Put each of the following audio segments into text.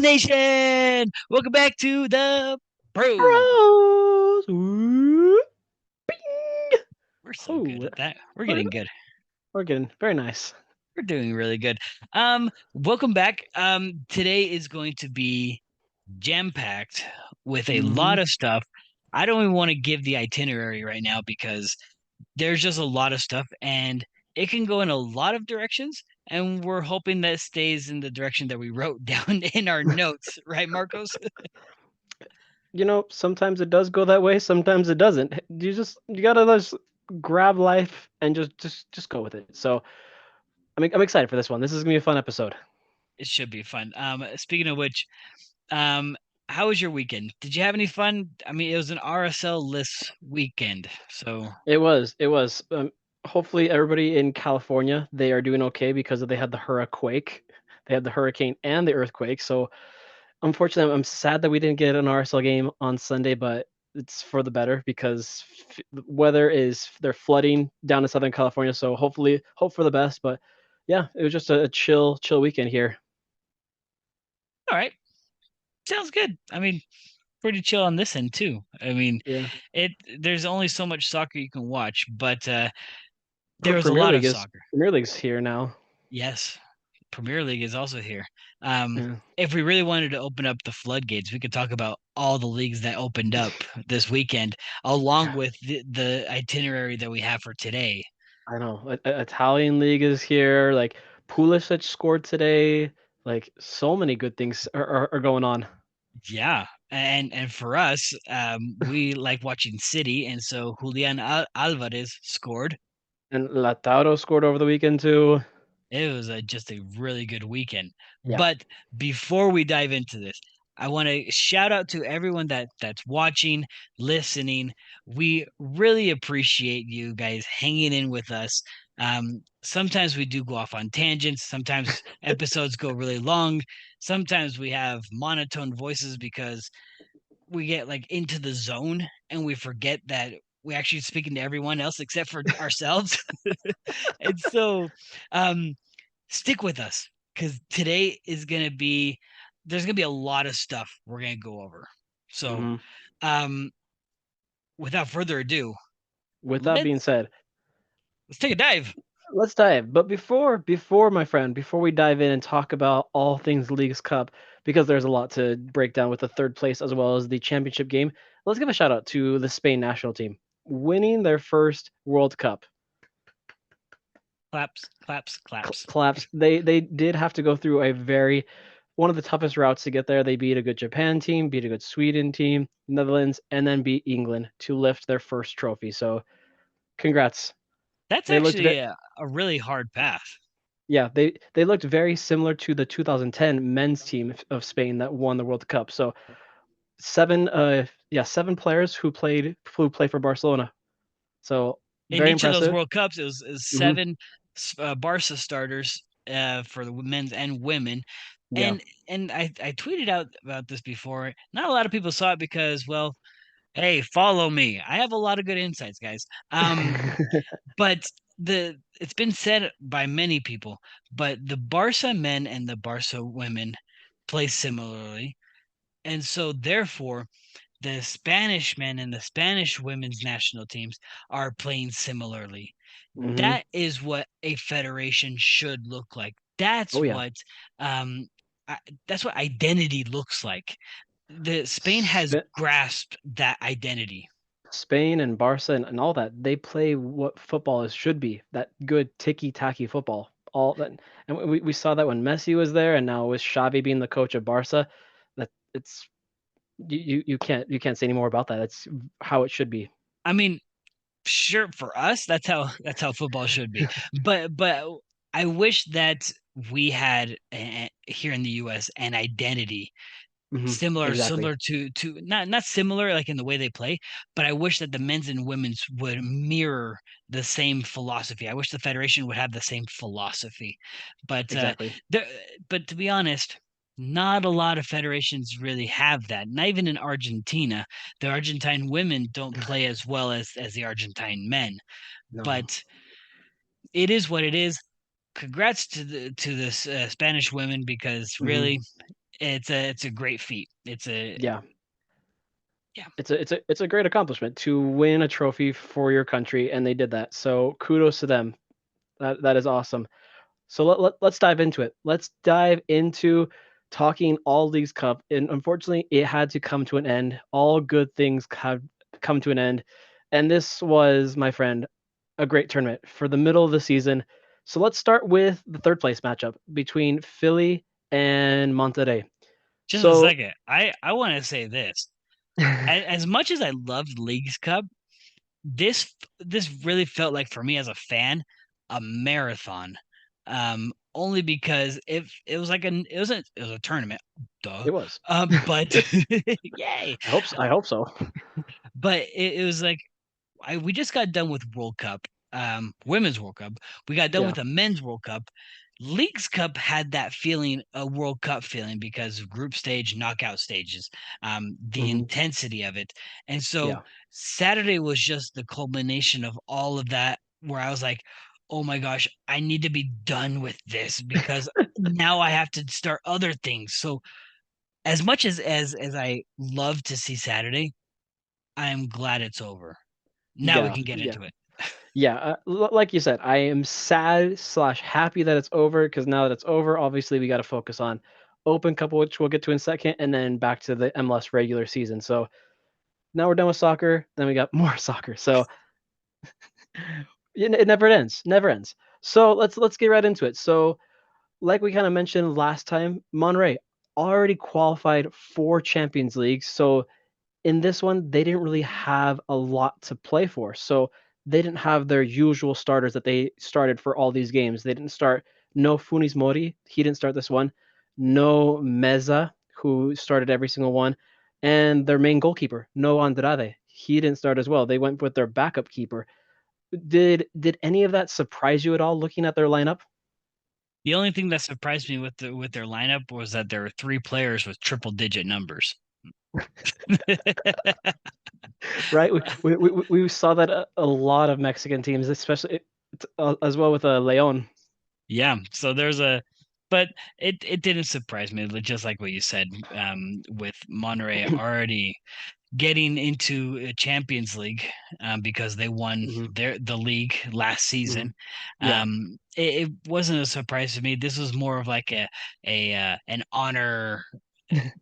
Nation! Welcome back to the Bros. Bros. Ooh, bing. We're so good Oh, at that. We're we're, getting good. we're getting very nice. We're doing really good. Welcome back. Today is going to be jam-packed with a hmm lot of stuff. I don't even want to give the itinerary right now because there's just a lot of stuff and it can go in a lot of directions. And we're hoping that stays in the direction that we wrote down in our notes, right, Marcos? Sometimes it does go that way. Sometimes it doesn't. You gotta just grab life and just go with it. So I'm excited for this one. This is gonna be a fun episode. It should be fun. Speaking of which, Um, how was your weekend? Did you have any fun? I mean, it was an RSL-less weekend, so It was. Hopefully everybody in California, they are doing okay because they had the hurricane. They had the hurricane and the earthquake. So unfortunately, I'm sad that we didn't get an RSL game on Sunday, but it's for the better because the weather is they're flooding down in Southern California. So hopefully, hope for the best. But yeah, it was just a chill weekend here. all right. Sounds good. I mean, pretty chill on this end too. I mean, Yeah, it there's only so much soccer you can watch, but there was a Premier lot League of is soccer. Premier League's here now. Yes, Premier League is also here. Yeah, If we really wanted to open up the floodgates, we could talk about all the leagues that opened up this weekend, along yeah, with the itinerary that we have for today. I know. Italian league is here. Like Pulisic scored today. Like so many good things are going on. Yeah, and for us, we like watching City, and so Julian Alvarez scored. And Lautaro scored over the weekend too. It was just a really good weekend. Yeah. But before we dive into this, I want to shout out to everyone that's watching, listening. We really appreciate you guys hanging in with us. Sometimes we do go off on tangents. Sometimes episodes go really long. Sometimes we have monotone voices because we get like into the zone and we forget that we actually speaking to everyone else except for ourselves. And so um stick with us because today is gonna be there's gonna be a lot of stuff we're gonna go over. So hmm um without further ado, With that being let's said, let's take a dive. let's dive. But before my friend, before we dive in and talk about all things Leagues Cup, because there's a lot to break down with the third place as well as the championship game, let's give a shout out to the Spain national team winning their first World Cup. Claps, claps, claps. Claps. They did have to go through a very one of the toughest routes to get there. They beat a good Japan team, beat a good Sweden team, Netherlands, and then beat England to lift their first trophy. So congrats. That's They looked actually very a really hard path. Yeah, they looked very similar to the 2010 men's team of Spain that won the World Cup. So seven players who play for Barcelona. So In very each of those impressive. World Cups, it was hmm seven Barca starters for the men's and women. Yeah. And I tweeted out about this before. Not a lot of people saw it because, well, hey, follow me. I have a lot of good insights, guys. But it's been said by many people, but the Barca men and the Barca women play similarly, and so therefore the Spanish men and the Spanish women's national teams are playing similarly. hmm That is what a federation should look like. That's Oh yeah. what um I, that's what identity looks like. The Spain has Sp- grasped that identity. Spain and Barca and all that, they play what football is should be. That good ticky-tacky football. All that and we saw that when Messi was there and now with Xavi being the coach of Barca, that it's you can't say any more about that. It's how it should be. I mean, sure, for us that's how football should be, but I wish that we had here in the US an identity Exactly. similar to not similar like in the way they play, but I wish that the men's and women's would mirror the same philosophy. I wish the federation would have the same philosophy, but Exactly. there, but to be honest, not a lot of federations really have that. Not even in Argentina, the Argentine women don't play as well as the Argentine men, No. but it is what it is. Congrats to the Spanish women because hmm really it's a great feat. It's a Yeah, yeah. it's a great accomplishment to win a trophy for your country, and they did that. So kudos to them. That is awesome. So let's dive into it. Let's dive into talking all Leagues Cup. And unfortunately, it had to come to an end. All good things have come to an end. And this was, my friend, a great tournament for the middle of the season. So let's start with the third place matchup between Philly and Monterrey. Just a So second. I want to say this. As much as I loved Leagues Cup, this really felt like for me as a fan a marathon. Only because it was like it was a tournament, duh. it was. But yay. I hope so. But it was like we just got done with World Cup, Women's World Cup. We got done Yeah. with the Men's World Cup. Leagues Cup had that feeling, a World Cup feeling, because of group stage, knockout stages, the Hmm. intensity of it. And so Yeah. Saturday was just the culmination of all of that, where I was like, oh my gosh, I need to be done with this because now I have to start other things. So as much as I love to see Saturday, I'm glad it's over. Now we Yeah. can get Yeah. into it. Yeah, like you said, I am sad slash happy that it's over because now that it's over, obviously we got to focus on Open Cup, which we'll get to in a second, and then back to the MLS regular season. So now we're done with soccer. Then we got more soccer. So it never ends, never ends. So let's get right into it. So like we kind of mentioned last time, Monterrey already qualified for Champions League. So in this one, they didn't really have a lot to play for. So they didn't have their usual starters that they started for all these games. They didn't start no Funis Mori, he didn't start this one. No Meza, who started every single one. And their main goalkeeper, no Andrade. He didn't start as well. They went with their backup keeper. Did any of that surprise you at all looking at their lineup? The only thing that surprised me with their lineup was that there were three players with triple digit numbers. Right? We saw that a lot of Mexican teams, especially as well with Leon. Yeah, so there's a, but it didn't surprise me, just like what you said, with Monterrey already getting into a Champions League, because they won Hmm. the league last Hmm. season. Yeah. It wasn't a surprise to me. This was more of like a an honor,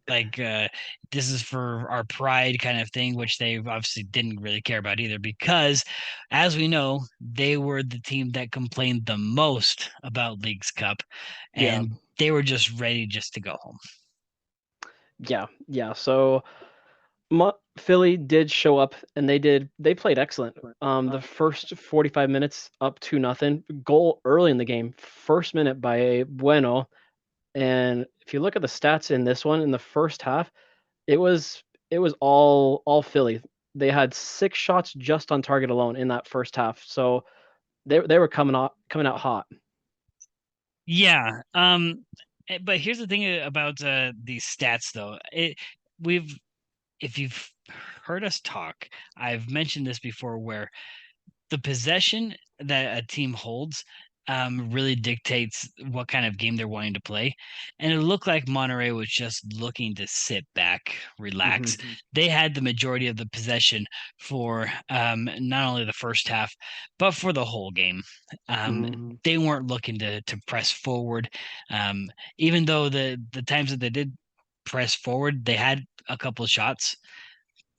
like this is for our pride kind of thing, which they obviously didn't really care about either, because as we know, they were the team that complained the most about Leagues Cup, Yeah. and they were just ready just to go home. Yeah. Yeah. So Philly did show up and they played excellent. The first 45 minutes up to nothing. Goal early in the game, first minute by Bueno. And if you look at the stats in this one in the first half, it was all Philly. They had 6 shots just on target alone in that first half. So they were coming out hot. Yeah. But here's the thing about these stats, though. We've if you've heard us talk, I've mentioned this before, where the possession that a team holds really dictates what kind of game they're wanting to play. And it looked like Monterey was just looking to sit back, relax. Hmm. They had the majority of the possession for not only the first half, but for the whole game. Um, Hmm. they weren't looking to press forward. Um, Even though the times that they did press forward, they had a couple of shots,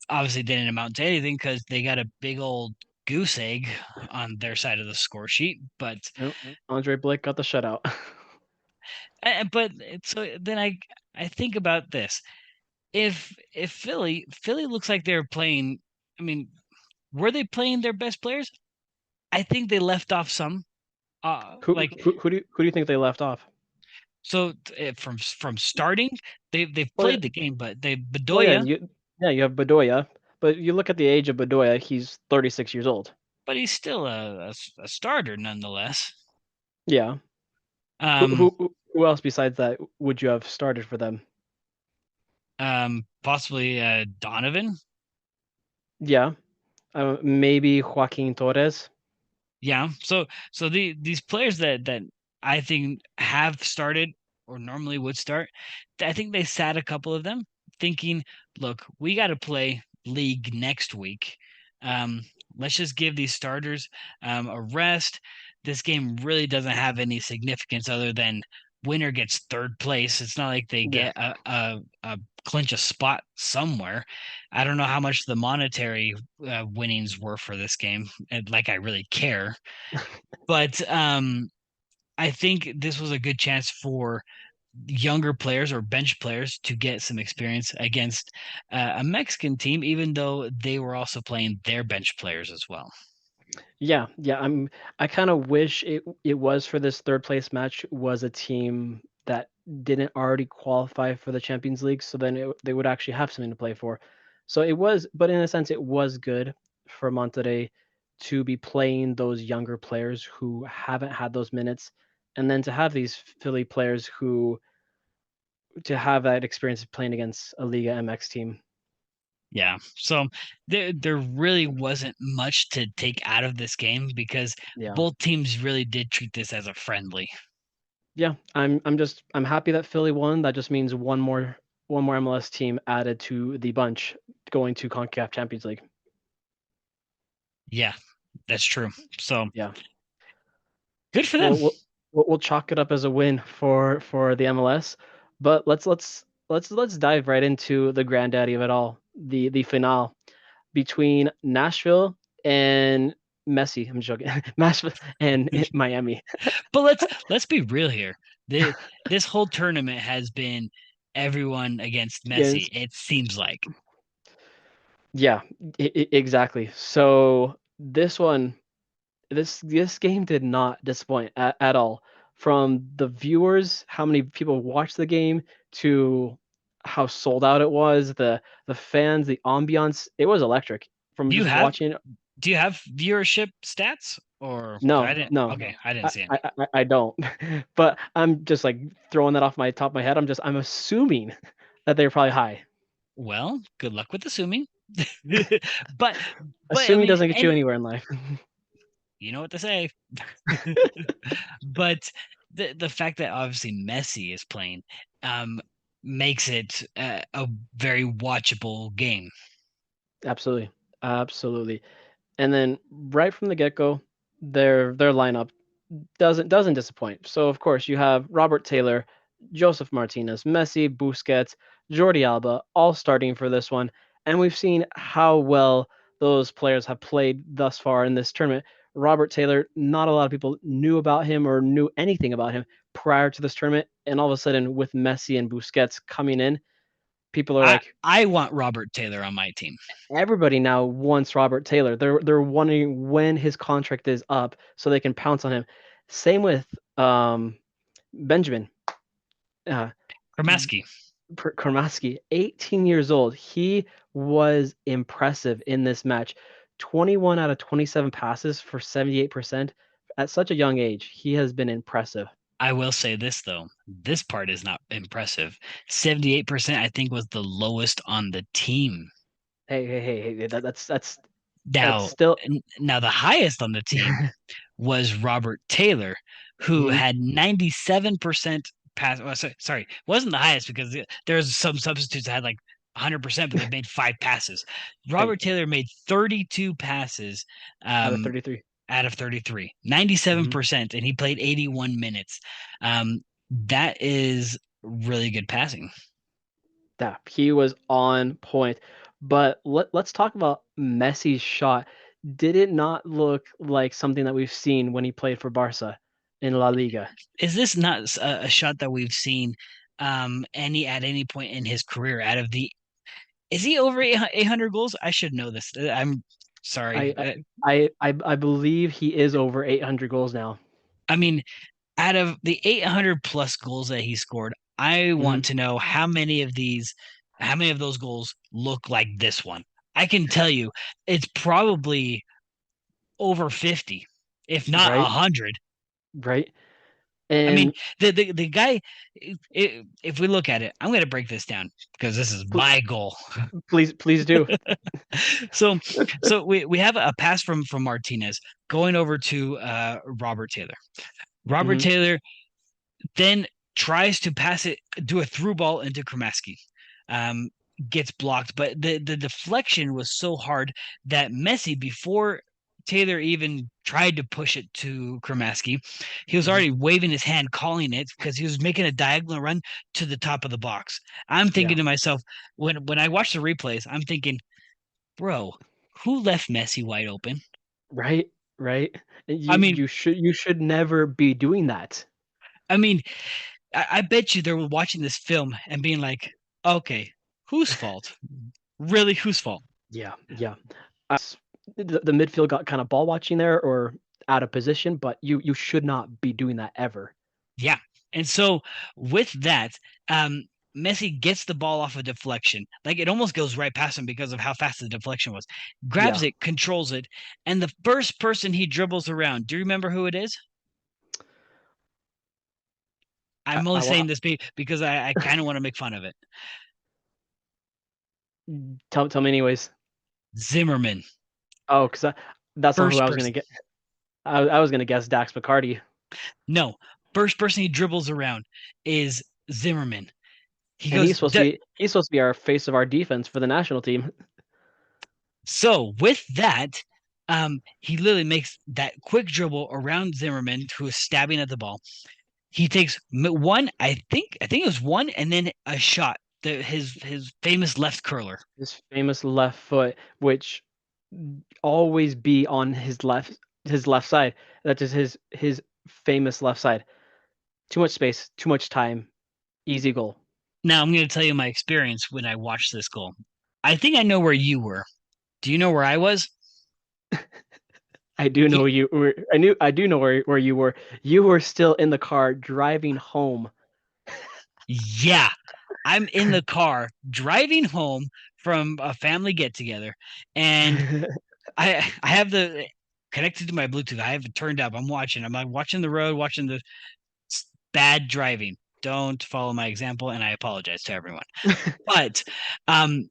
obviously didn't amount to anything because they got a big old goose egg on their side of the score sheet. Yep. Andre Blake got the shutout. But so then I think about this. If Philly looks like they're playing, I mean, were they playing their best players? I think they left off some. Like Who do you think they left off? so from starting, they've Well, yeah, played the game, but they well, yeah, Bedoya, you have Bedoya, but you look at the age of Bedoya, he's 36 years old. but he's still a starter nonetheless. Yeah. Who Um, who who else besides that would you have started for them? Possibly Donovan. Yeah. Maybe Joaquin Torres. Yeah. So these players that I think have started. or normally would start. I think they sat a couple of them thinking, look, we got to play league next week. Um, let's just give these starters a rest. This game really doesn't have any significance other than winner gets third place. It's not like they Yeah. get a clinch a spot somewhere. I don't know how much the monetary winnings were for this game, and like I really care. But I think this was a good chance for younger players or bench players to get some experience against a Mexican team, even though they were also playing their bench players as well. Yeah, yeah. I kind of wish it was for this third place match was a team that didn't already qualify for the Champions League, so then they would actually have something to play for. So it was, but in a sense, it was good for Monterrey to be playing those younger players who haven't had those minutes, and then to have these Philly players who to have that experience of playing against a Liga MX team. Yeah. So there really wasn't much to take out of this game because Yeah. both teams really did treat this as a friendly. Yeah, I'm happy that Philly won. That just means one more MLS team added to the bunch going to CONCACAF Champions League. Yeah, that's true. So Yeah, good for them. we'll chalk it up as a win for the MLS. But let's dive right into the granddaddy of it all, the finale between Nashville and Messi. I'm joking. Nashville and Miami. But let's be real here. This whole tournament has been everyone against Messi, Yes. it seems like. Yeah, exactly. So this game did not disappoint at all. From the viewers, how many people watched the game, to how sold out it was, the fans, the ambiance, it was electric. From Do you just have watching, do you have viewership stats or 'cause I no, didn't no, okay, I didn't I see I, any. I don't. But I'm just like throwing that off my top of my head. I'm assuming that they're probably high. Well, good luck with assuming. But I Assuming mean, doesn't get you and anywhere in life. you know what to say. But the fact that obviously Messi is playing um makes it a very watchable game. Absolutely, absolutely. And then right from the get go, their lineup doesn't disappoint. So of course you have Robert Taylor, Joseph Martinez, Messi, Busquets, Jordi Alba, all starting for this one, and we've seen how well those players have played thus far in this tournament. Robert Taylor, not a lot of people knew about him or knew anything about him prior to this tournament, and all of a sudden with Messi and Busquets coming in, people are I like, I want Robert Taylor on my team. everybody now wants Robert Taylor. They're wondering when his contract is up so they can pounce on him. Same with Benjamin uh, Kramaski. Kormaski, 18 years old. He was impressive in this match. 21 out of 27 passes for 78%. At such a young age, he has been impressive. I will say this though. This part is not impressive. 78% I think was the lowest on the team. Hey, that's Now, still. now the highest on the team was Robert Taylor, who Mhm. had 97% pass. Well, sorry, wasn't the highest because there's some substitutes that had like 100%, but they made 5 passes. Hey, Robert Taylor made 32 passes out of um, 33. out of 33, Mhm. 97%, and he played 81 minutes. Um, that is really good passing. Yeah, he was on point. But let's talk about Messi's shot. Did it not look like something that we've seen when he played for Barca in La Liga? Is this not a shot that we've seen any at any point in his career out of the is he over 800 goals? I should know this. I'm sorry. I I believe he is over 800 goals now. I mean, out of the 800 plus goals that he scored, I Hmm. want to know how many of those goals look like this one. I can tell you it's probably over 50, if not Right, 100. right. I mean, And the guy, if we look at it, I'm going to break this down because this is pl- my goal. please do. So we have a pass from Martinez going over to Robert Taylor. Robert Hmm. Taylor then tries to pass it, do a through ball into Kremaski. Um, Gets blocked, but the deflection was so hard that Messi, before Taylor even tried to push it to Kremaski, he was Mhm. already waving his hand, calling it because he was making a diagonal run to the top of the box. I'm thinking Yeah. to myself, when I watch the replays, I'm thinking, bro, who left Messi wide open? Right. Right. And I mean, you should never be doing that. I mean, I bet you they were watching this film and being like, okay, whose fault? Really, whose fault? Yeah. Yeah. The midfield got kind of ball watching there or out of position, but you should not be doing that ever. Yeah. And so with that, um, Messi gets the ball off a deflection. Like it almost goes right past him because of how fast the deflection was. Grabs Yeah. it, controls it, and the first person he dribbles around, do you remember who it is? I'm only I wa saying this because I kind of want to make fun of it. tell me anyways. Zimmerman, Oh, that's not who first I was gonna person. get. I was gonna guess Dax Bacardi, No, first person he dribbles around is Zimmerman. He and goes, he's supposed to be our face of our defense for the national team. so with that, he literally makes that quick dribble around Zimmerman, who is stabbing at the ball. He takes one, I think it was one, and then a shot. His famous left curler. His famous left foot, which always be on his left side. That is his famous left side. Too much space, too much time, easy goal. Now I'm going to tell you my experience when I watched this goal. I think I know where you were. Do you know where I was? I do Yeah, know you were. I do know where you were. You were still in the car driving home. yeah. I'm in the car driving home from a family get together, and I have the connected to my Bluetooth. I have it turned up. I'm watching. I'm like watching the road, watching the bad driving. Don't follow my example, and I apologize to everyone. But um,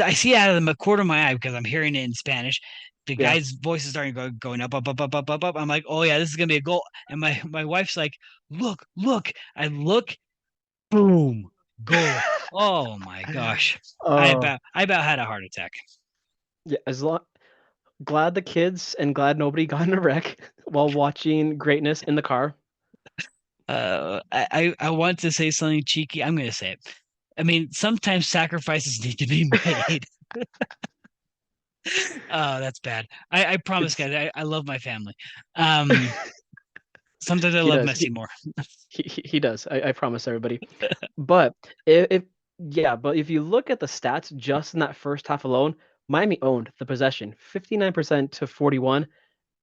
I see it out of the corner of my eye because I'm hearing it in Spanish. The Yeah. guy's voice is starting going up, up, up, up, up, up, up. I'm like, oh yeah, this is gonna be a goal. And my wife's like, look, look. I look, boom, goal. Oh my gosh. Oh, I about had a heart attack. yeah. As long glad the kids and glad nobody got in a wreck while watching greatness in the car. I want to say something cheeky. I'm gonna say it. I mean, sometimes sacrifices need to be made. Oh, that's bad. I promise, It's guys, I love my family. Um, Sometimes I he love does. Messi more. He does. I promise everybody. But if yeah, but if you look at the stats just in that first half alone, Miami owned the possession 59% to 41,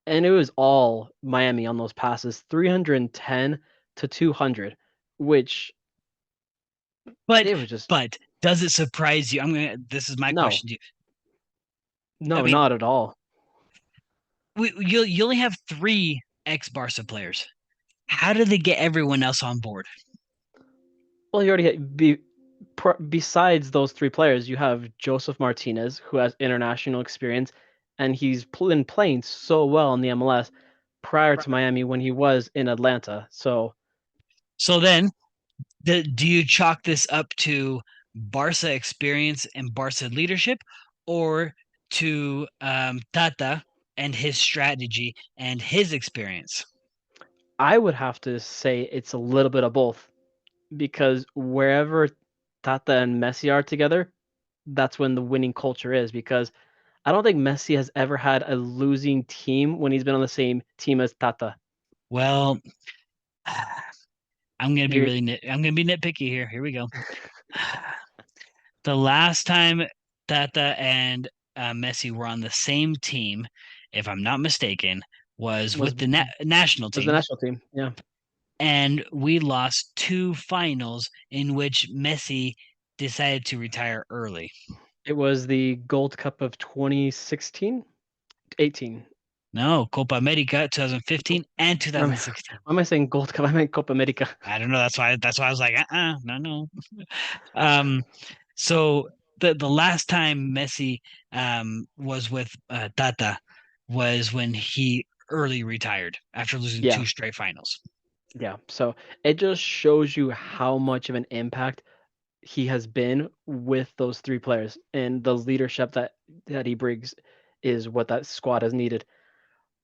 and it was all Miami on those passes, 310 to 200, which But it was just but does it surprise you? This is my no, question to you. I no, mean, not at all. you only have three ex-Barca players. How did they get everyone else on board? Well, you already besides those three players, you have Joseph Martinez, who has international experience, and been playing so well in the MLS prior to Miami when he was in Atlanta. So So then, do you chalk this up to Barca experience and Barca leadership, or to Tata and his strategy and his experience? I would have to say it's a little bit of both because wherever Tata and Messi are together, that's when the winning culture is. Because I don't think Messi has ever had a losing team when he's been on the same team as Tata. Well, You're I'm gonna be nitpicky here. Here we go. The last time Tata and Messi were on the same team, if I'm not mistaken, was was with the national was the team, national team. Yeah. and we lost two finals in which Messi decided to retire early. It was the Gold Cup of 2016, 18. No, Copa America 2015 and Why am I, 2016. why am I saying Gold Cup? I meant Copa America. I don't know. That's why I was like, no, no. Um, so the last time Messi was with Tata was when he early retired after losing Yeah. two straight finals. Yeah, so it just shows you how much of an impact he has been with those three players, and the leadership that he brings is what that squad has needed.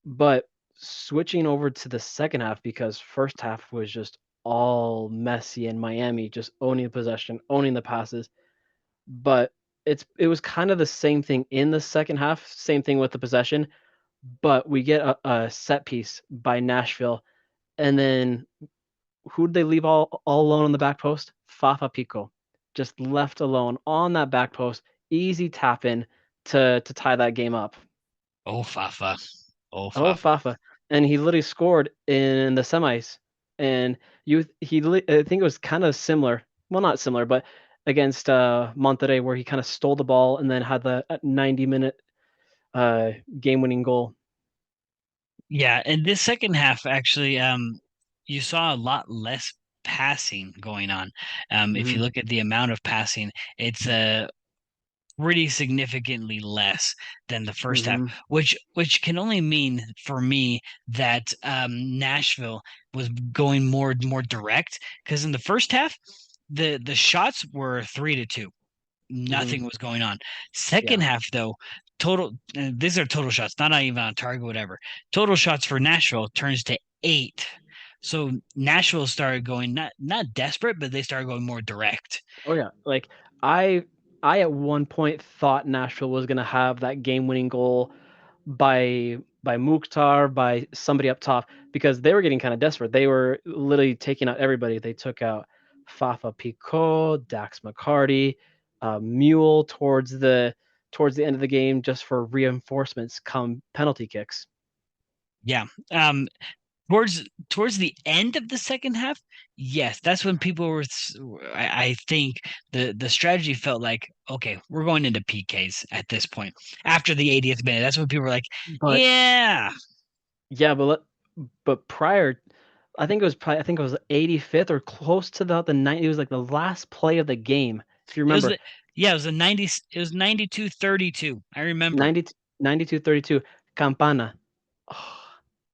But switching over to the second half, because first half was just all Messi and Miami just owning the possession, owning the passes. But it was kind of the same thing in the second half, same thing with the possession. But we get a set piece by Nashville, and then who'd they leave all alone on the back post? Fafa Pico, just left alone on that back post, easy tap in to tie that game up. Oh, Fafa. Oh, Oh, Fafa. Fafa, and he literally scored in the semis, and I think it was kind of similar, well, not similar, but against Monterrey, where he kind of stole the ball and then had the 90-minute game-winning goal. Yeah, and this second half actually, you saw a lot less passing going on. If you Hmm. look at the amount of passing, it's pretty significantly less than the first half, Hmm. which can only mean for me that Nashville was going more direct because in the first half, the shots were 3-2. Hmm. Nothing was going on. Second Yeah. half, though, total these are total shots, not even on target, whatever. Total shots for Nashville turns to 8. So Nashville started going not desperate, but they started going more direct. Oh yeah. Like I I at one point thought Nashville was gonna have that game-winning goal by Mukhtar, by somebody up top, because they were getting kind of desperate. They were literally taking out everybody. They took out Fafa Picot, Dax McCarty, Mule towards the end of the game just for reinforcements come penalty kicks. Yeah. Towards the end of the second half, yes, that's when people were. I think the strategy felt like, okay, we're going into PKs at this point. After the 80th minute, that's when people were like, But yeah. yeah, but prior, I think it was 85th or close to the 90. It was like the last play of the game. If you It was remember, the yeah, it was a 90, it was 92-32. I remember. 90, 92-32, Campana. Oh,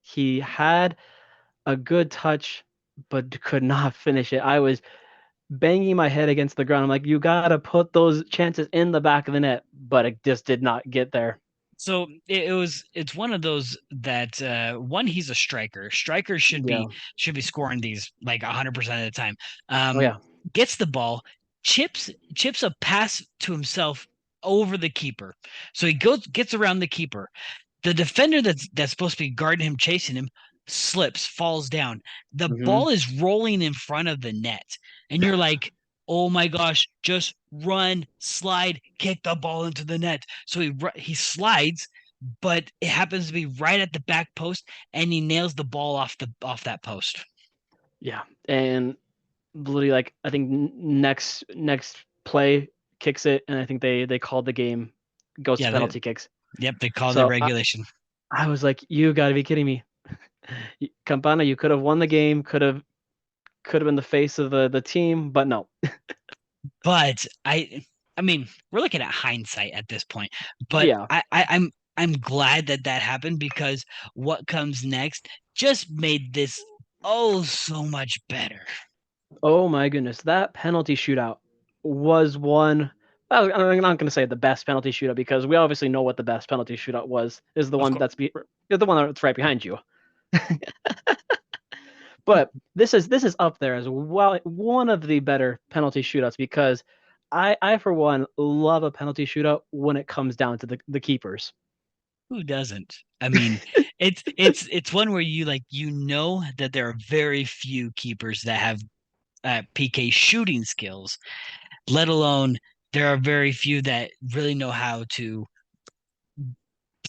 he had a good touch, but could not finish it. I was banging my head against the ground. I'm like, you gotta put those chances in the back of the net, but it just did not get there. So it's one of those that one, he's a striker. Strikers Yeah. should be scoring these like 100% of the time. Oh Um, yeah. gets the ball, chips a pass to himself over the keeper. So he gets around the keeper. The defender that's supposed to be guarding him, chasing him, slips, falls down. The Hmm. ball is rolling in front of the net, and you're like, "Oh my gosh, just run, slide, kick the ball into the net." So he slides, but it happens to be right at the back post, and he nails the ball off that post. Yeah. And literally, like, I think next play kicks it, and I think they called the game, goes to Yeah, penalty kicks. yep, they called it So regulation. I was like, you got to be kidding me. Campana, you could have won the game, could have been the face of the team, but no. But I mean, we're looking at hindsight at this point. But Yeah. I'm glad that that happened because what comes next just made this oh so much better. Oh my goodness, that penalty shootout was one. I'm not going to say the best penalty shootout because we obviously know what the best penalty shootout was. Is the Of one course, is the one that's right behind you. But this is up there as well, one of the better penalty shootouts because I for one love a penalty shootout when it comes down to the keepers. who doesn't? I mean, it's one where you know that there are very few keepers that have PK shooting skills, let alone there are very few that really know how to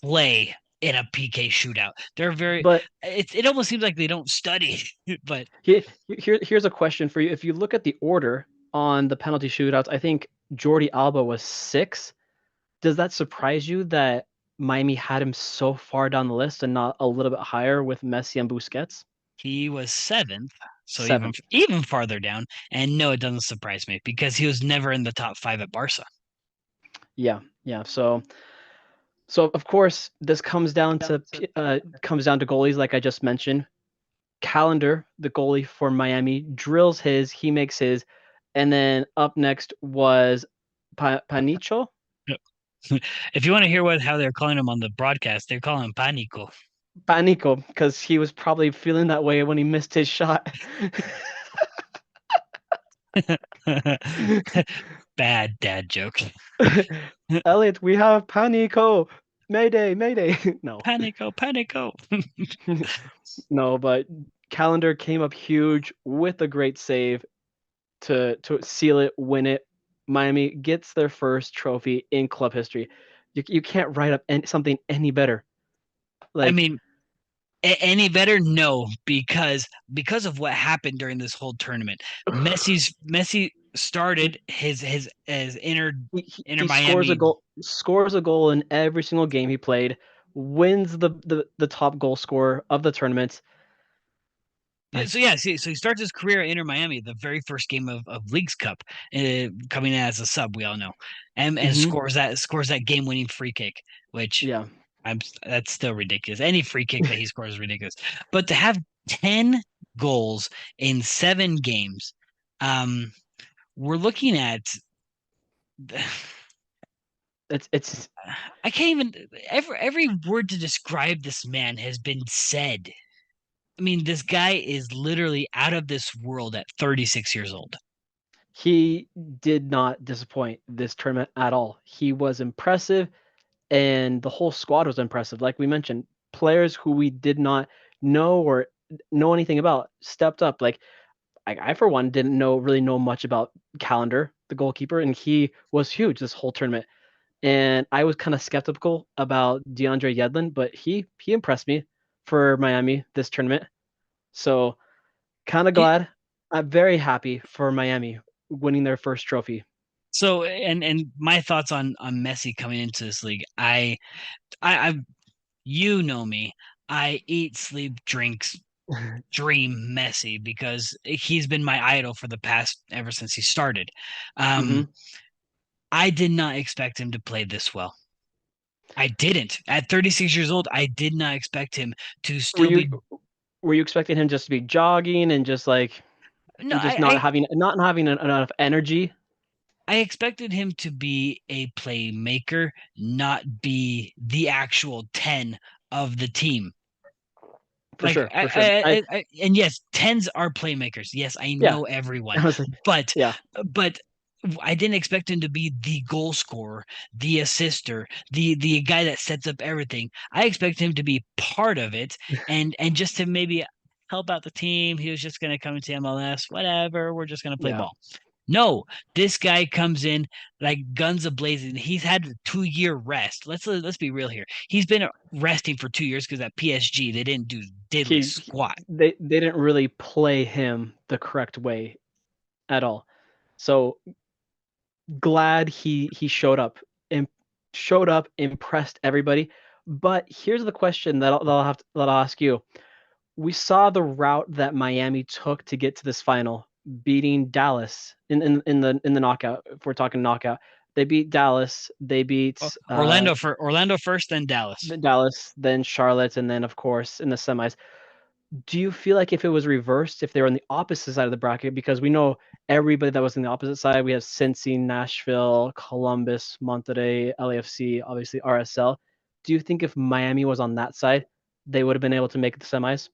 play in a PK shootout. They're very But it almost seems like they don't study, but here's a question for you. If you look at the order on the penalty shootouts, I think Jordi Alba was 6. Does that surprise you that Miami had him so far down the list and not a little bit higher with Messi and Busquets? he was 7th, so 7th. even farther down. And no, it doesn't surprise me because he was never in the top 5 at Barca. Yeah, yeah. So of course this comes down to goalies, like I just mentioned. Calendar, the goalie for Miami, drills his, he makes his, and then up next was Panicho. If you want to hear how they're calling him on the broadcast, they're calling him Panico. Panico, because he was probably feeling that way when he missed his shot. Bad dad joke. Elliot, we have Panico. Mayday, Mayday. No. Panico, Panico. No, but Calendar came up huge with a great save to seal it, win it. Miami gets their first trophy in club history. You can't write up something any better. I Like, mean, any better? No, because of what happened during this whole tournament. Messi started his inner he scores a Miami. goal in every single game he played, wins the top goal scorer of the tournament. Like, So yeah, so he starts his career at Inter Miami, the very first game of League's Cup, coming in as a sub. We all know, and mhm, scores that game winning free kick, which yeah, that's still ridiculous. Any free kick that he scores is ridiculous. But to have 10 goals in 7 games, um, we're looking at it's I can't even every word to describe this man has been said. I mean, this guy is literally out of this world at 36 years old. he did not disappoint this tournament at all. He was impressive, and the whole squad was impressive. Like we mentioned, players who we did not know anything about stepped up. Like I for one didn't really know much about Calendar, the goalkeeper, and he was huge this whole tournament. And I was kind of skeptical about DeAndre Yedlin, but he impressed me for Miami this tournament. So kind of Yeah, glad. I'm very happy for Miami winning their first trophy. so and my thoughts on Messi coming into this league. I you know me. I eat, sleep, drinks, dream Messi because he's been my idol for the past ever since he started. Um, Hmm. I did not expect him to play this well. I didn't. At 36 years old, I did not expect him to Were still you be. were you expecting him just to be jogging and just like No, just not having enough energy? I expected him to be a playmaker, not be the actual 10 of the team. For Like sure, for sure. and yes, tens are playmakers. Yes, I Yeah. know everyone, I was like, but yeah, but I didn't expect him to be the goal scorer, the assister, the guy that sets up everything. I expect him to be part of it and just to maybe help out the team. He was just gonna come into MLS, whatever. We're just gonna play yeah. ball. No, this guy comes in like guns a blazing. He's had a 2 year rest. Let's be real here. He's been resting for 2 years because at PSG they didn't do diddly squat. They didn't really play him the correct way at all. So glad he showed up, impressed everybody. But here's the question that I'll ask you. We saw the route that Miami took to get to this final, beating Dallas in the knockout. If we're talking knockout, they beat Dallas. They beat Orlando first, then Dallas. Dallas, then Charlotte, and then of course in the semis. Do you feel like if it was reversed, if they were on the opposite side of the bracket, because we know everybody that was on the opposite side, we have Cincy, Nashville, Columbus, Monterrey, LAFC, obviously RSL. Do you think if Miami was on that side, they would have been able to make the semis?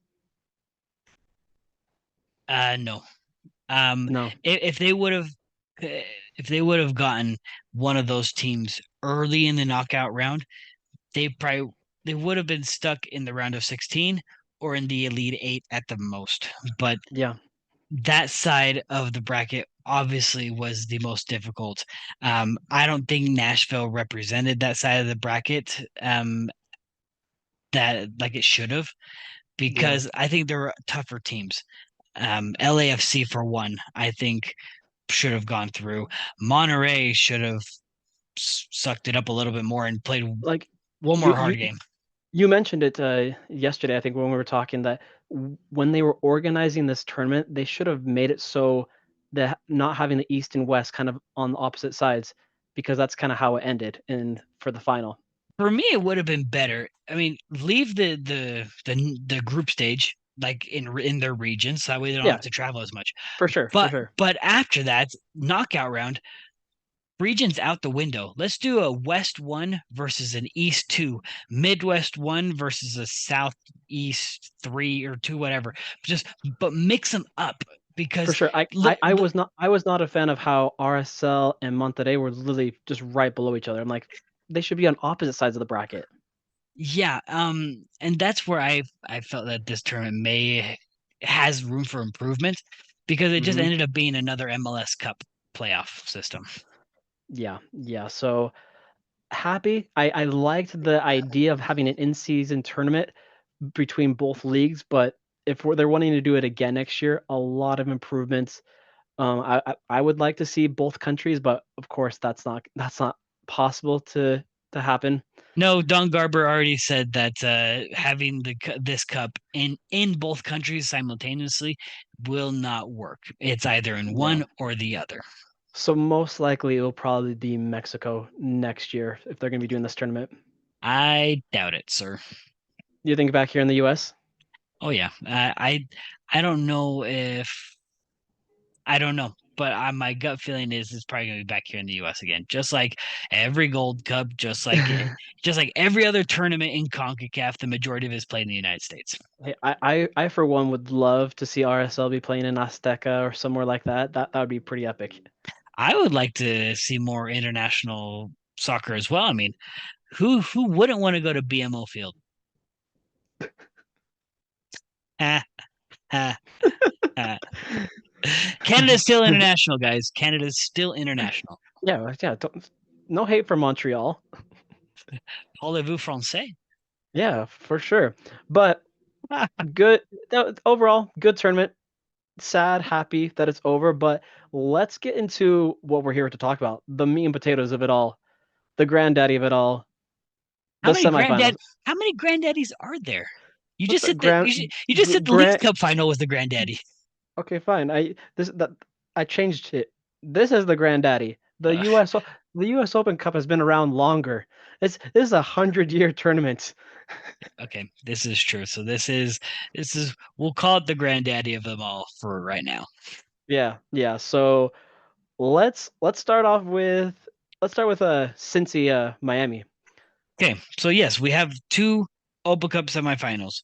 No. Um, No. if they would have if they would have gotten one of those teams early in the knockout round, they would have been stuck in the round of 16 or in the Elite Eight at the most. But Yeah. that side of the bracket obviously was the most difficult. I don't think Nashville represented that side of the bracket that like it should have Yeah. because I think there were tougher teams. LAFC for one, I think should have gone through. Monterey should have sucked it up a little bit more and played Like one you more you hard game. you mentioned it yesterday, I think, when we were talking that when they were organizing this tournament, they should have made it so that not having the East and West kind of on the opposite sides, because that's kind of how it ended in for the final. For me, it would have been better. I mean, leave the group stage. like in their region, so that way they don't Yeah, have to travel as much. for sure, for But sure. but after that knockout round, regions out the window. Let's do a West one versus an East two, Midwest one versus a Southeast three or two, whatever. Just but mix them up For because sure. I was not a fan of how RSL and Monterrey were literally just right below each other. I'm like, they should be on opposite sides of the bracket. yeah, and that's where I felt that this tournament may has room for improvement because it just Hmm. ended up being another MLS Cup playoff system. Yeah, yeah. So happy. I liked the idea of having an in-season tournament between both leagues, but if they're wanting to do it again next year, a lot of improvements. I would like to see both countries, but of course that's not possible to happen. No, Don Garber already said that having this cup in both countries simultaneously will not work. It's either in Yeah. one or the other. So most likely it'll probably be Mexico next year if they're going to be doing this tournament. I doubt it, sir. You think back here in the U.S.? Oh yeah, I don't know if I don't know, but my gut feeling is it's probably gonna be back here in the U.S. again, just like every Gold Cup, just like every other tournament in CONCACAF. The majority of it is played in the United States. Hey, I for one would love to see RSL be playing in Azteca or somewhere like that. That would be pretty epic. I would like to see more international soccer as well. I mean, who wouldn't want to go to BMO Field? Ha, ha, ha. Canada's still international, guys. Canada's still international. Yeah. No hate for Montreal. Parlez-vous français? Yeah, for sure. But good overall, good tournament. Sad, happy that it's over, but let's get into what we're here to talk about. The meat and potatoes of it all, the granddaddy of it all, How the many semifinals. how many granddaddies are there? You What's just the said that you just said the League grand Cup final was the granddaddy. Okay, fine. I changed it. This is the granddaddy. Uh, The US Open Cup has been around longer. This is a 100-year tournament. okay, this is true. So this is we'll call it the granddaddy of them all for right now. Yeah, yeah. So let's start off with Cincy Miami. Okay, so yes, we have two Open Cup semifinals.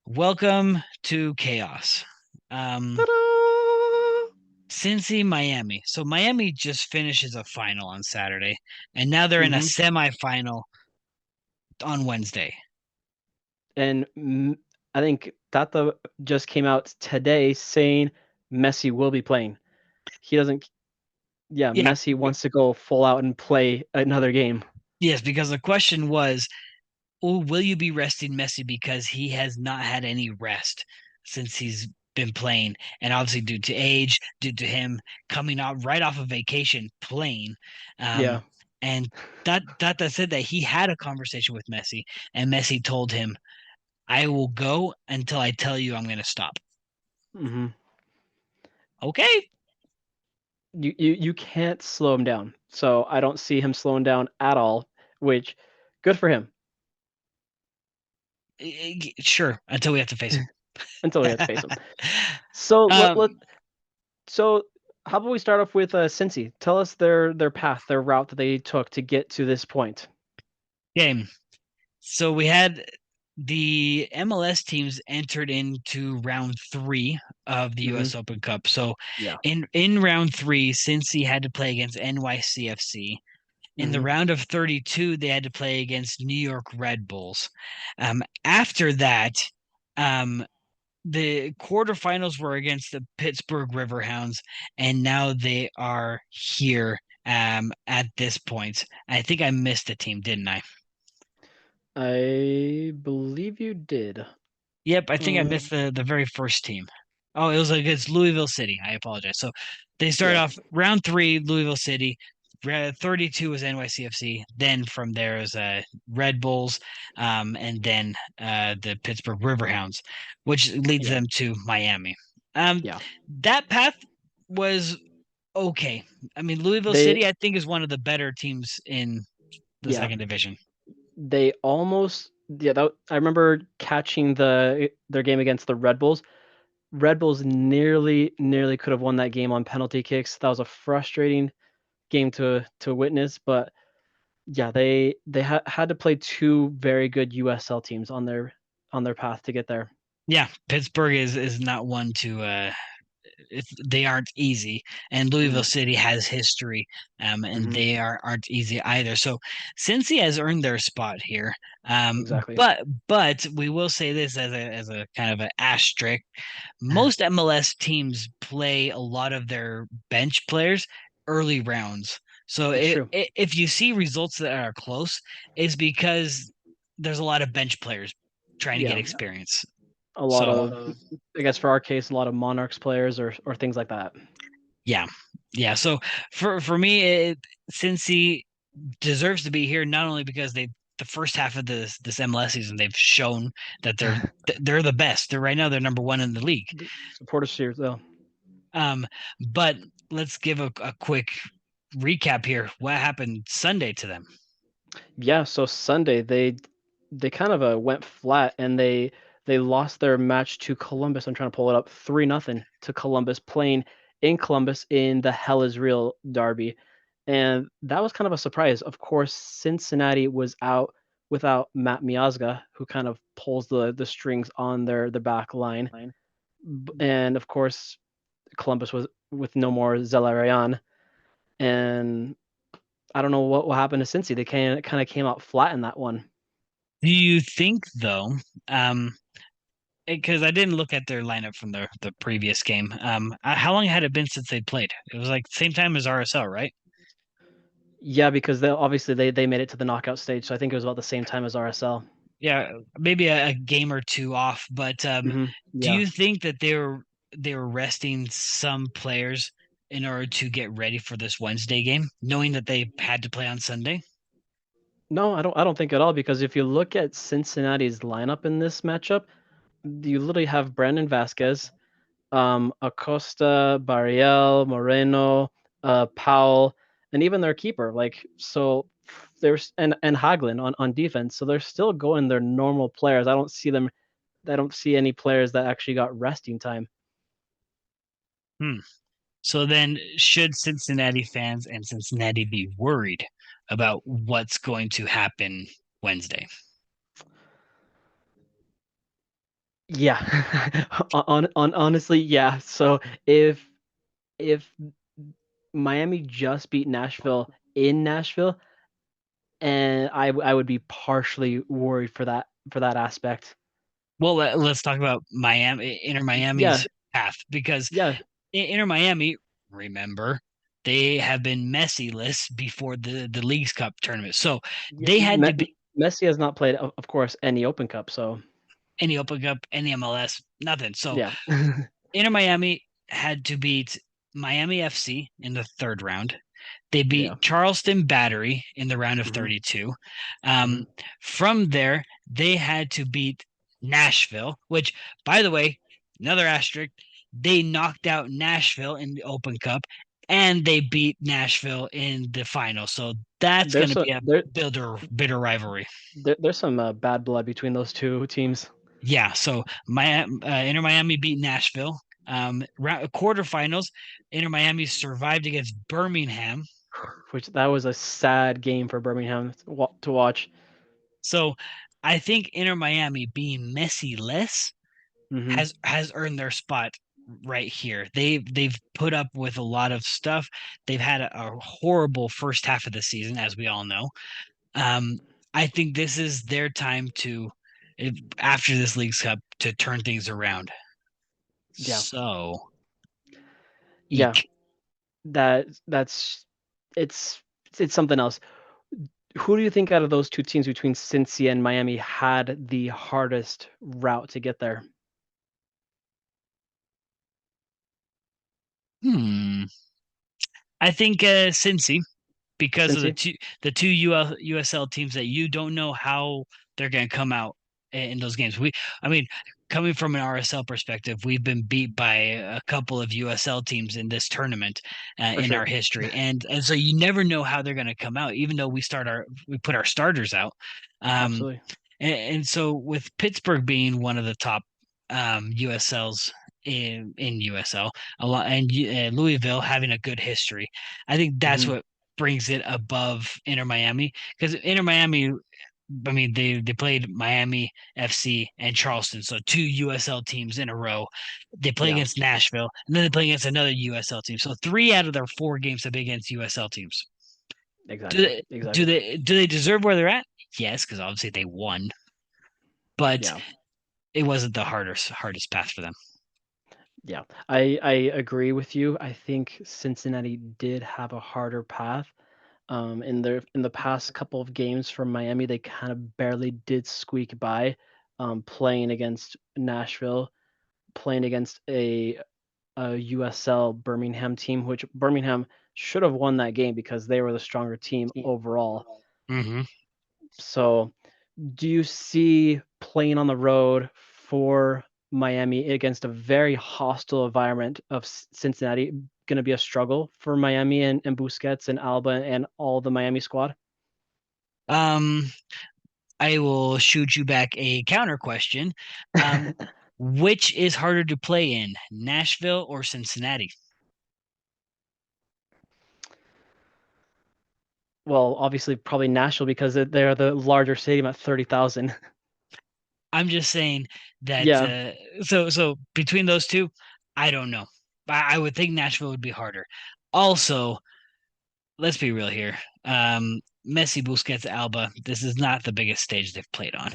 Welcome to chaos. Um, Ta-da! Cincy, Miami. So Miami just finishes a final on Saturday, and now they're in a Hmm. semifinal on Wednesday. And I think Tata just came out today saying Messi will be playing. He doesn't. Yeah, Yeah, Messi wants to go full out and play another game. yes, because the question was, oh, will you be resting Messi because he has not had any rest since he's been playing, and obviously due to age, due to him coming out right off of vacation playing, Yeah. and that said that he had a conversation with Messi, and Messi told him, "I will go until I tell you I'm going to stop." Hmm. Okay, You can't slow him down. So I don't see him slowing down at all, which good for him sure, until we have to face him. until we have to face him. So um, so how about we start off with Cincy? Tell us their path, their route that they took to get to this point. game. So we had the MLS teams entered into round three of the Hmm. U.S. Open Cup. So Yeah. in round three, Cincy had to play against NYCFC. In the Hmm. round of 32, they had to play against New York Red Bulls. After that, um, the quarterfinals were against the Pittsburgh Riverhounds, and now they are here at this point. I think I missed a team, didn't I? I believe you did. Yep, I think I Uh, missed the very first team. Oh, it was against Louisville City. I apologize. So they started yeah. off round three, Louisville City. 32 was NYCFC. Then from there is Red Bulls, and then the Pittsburgh Riverhounds, which leads Yeah. them to Miami. Um, Yeah. that path was okay. I mean, Louisville They City, I think, is one of the better teams in the yeah. second division. They almost yeah, that I remember catching their game against the Red Bulls. Red Bulls nearly could have won that game on penalty kicks. That was a frustrating game to witness, but yeah, they had to play two very good USL teams on their path to get there. Yeah, Pittsburgh is not one to they aren't easy, and Louisville Mm, City has history, and hmm. they aren't easy either. So Cincy has earned their spot here, Exactly. but we will say this as a kind of an asterisk: most MLS teams play a lot of their bench players early rounds. So It's true. if you see results that are close, it's because there's a lot of bench players trying to get Yeah, experience. a lot So of, I guess for our case, a lot of Monarchs players or things like that. yeah, yeah. So for me, Cincy deserves to be here not only because they the first half of this MLS season they've shown that they're the best. They're right now they're number one in the league. Supporters cheers though. Um, but let's give a quick recap here. What happened Sunday to them? Yeah, so Sunday they kind of went flat and they lost their match to Columbus. I'm trying to pull it up 3-0 to Columbus, playing in Columbus in the Hell is Real derby. And that was kind of a surprise. Of course, Cincinnati was out without Matt Miazga, who kind of pulls the strings on their back line. And of course, Columbus was with no more Zelarayan. And I don't know what happened to Cincy. They kind of came out flat in that one. Do you think though? Um, because I didn't look at their lineup from the previous game. How long had it been since they played? It was like same time as RSL, right? Yeah, because they obviously they made it to the knockout stage, so I think it was about the same time as RSL. Yeah, maybe a game or two off. But do Yeah. you think that they were resting some players in order to get ready for this Wednesday game, knowing that they had to play on Sunday? No, I don't think at all because if you look at Cincinnati's lineup in this matchup, you literally have Brandon Vasquez, Acosta, Barriel, Moreno, Powell, and even their keeper. Like so, there's and Haglin on defense. So they're still going their normal players. I don't see them. I don't see any players that actually got resting time. Hmm. So then, should Cincinnati fans and Cincinnati be worried about what's going to happen Wednesday? Yeah, honestly, yeah. So if Miami just beat Nashville in Nashville, and I would be partially worried for that aspect. Well, let's talk about Miami, Inter Yeah, Miami's path because yeah, Inter Miami, remember, they have been Messi-less before the Leagues Cup tournament. So yeah. they had to be Messi has not played, of course, any Open Cup. So any Open Cup, any MLS, nothing. So yeah, Inter Miami had to beat Miami FC in the third round. They yeah. beat Charleston Battery in the round of Hmm. 32. Hmm. Um, from there, they had to beat Nashville, which, by the way, another asterisk, they knocked out Nashville in the Open Cup and they beat Nashville in the final. So that's going There's to some be a bitter rivalry. there's some bad blood between those two teams, Yeah. So Inter Miami beat Nashville. Quarterfinals, Inter Miami survived against Birmingham. which that was a sad game for Birmingham to watch. So I think Inter Miami being Messi less Hmm. has earned their spot right here. They've put up with a lot of stuff. They've had a horrible first half of the season, as we all know. Um, I think this is their time to, after this League's Cup, to turn things around. Yeah, So, yeah. eek. That's it's it's something else. Who do you think out of those two teams between Cincy and Miami had the hardest route to get there? Hmm. I think Cincy, because of Cincy, the two USL teams that you don't know how they're going to come out in those games. I mean, coming from an RSL perspective, we've been beat by a couple of USL teams in this tournament for in our sure. history, and so you never know how they're going to come out. Even though we put our starters out, um, Absolutely. And so with Pittsburgh being one of the top USLs in USL, a lot, and Louisville having a good history, I think that's Hmm. what brings it above Inter Miami because Inter Miami. I mean, they played Miami FC and Charleston, so two USL teams in a row. They play Yeah, against Nashville, and then they play against another USL team. So three out of their four games have been against USL teams. Do exactly, they exactly. do they deserve where they're at? Yes, because obviously they won, but Yeah, it wasn't the hardest path for them. yeah. I agree with you. I think Cincinnati did have a harder path. In the past couple of games from Miami, they kind of barely did squeak by, playing against Nashville, playing against a USL Birmingham team, which Birmingham should have won that game because they were the stronger team overall. Hmm. So, do you see playing on the road for Miami against a very hostile environment of Cincinnati going to be a struggle for Miami and Busquets and Alba and all the Miami squad? Um, I will shoot you back a counter question. Um, which is harder to play in, Nashville or Cincinnati? Well, obviously, probably Nashville because they're the larger stadium at 30,000. I'm just saying that Yeah, so between those two, I don't know. I would think Nashville would be harder. Also, let's be real here. Messi, Busquets, Alba, this is not the biggest stage they've played on.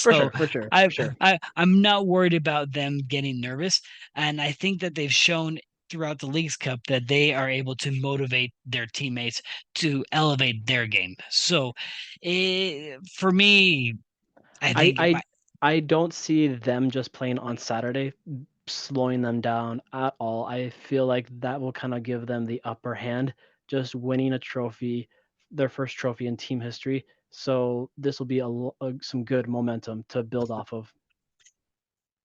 for So sure, for sure, I, for sure. I'm not worried about them getting nervous. And I think that they've shown throughout the Leagues Cup that they are able to motivate their teammates to elevate their game. So for me, I I think I I don't see them just playing on Saturday slowing them down at all. I feel like that will kind of give them the upper hand, just winning a trophy, their first trophy in team history. So this will be some good momentum to build off of.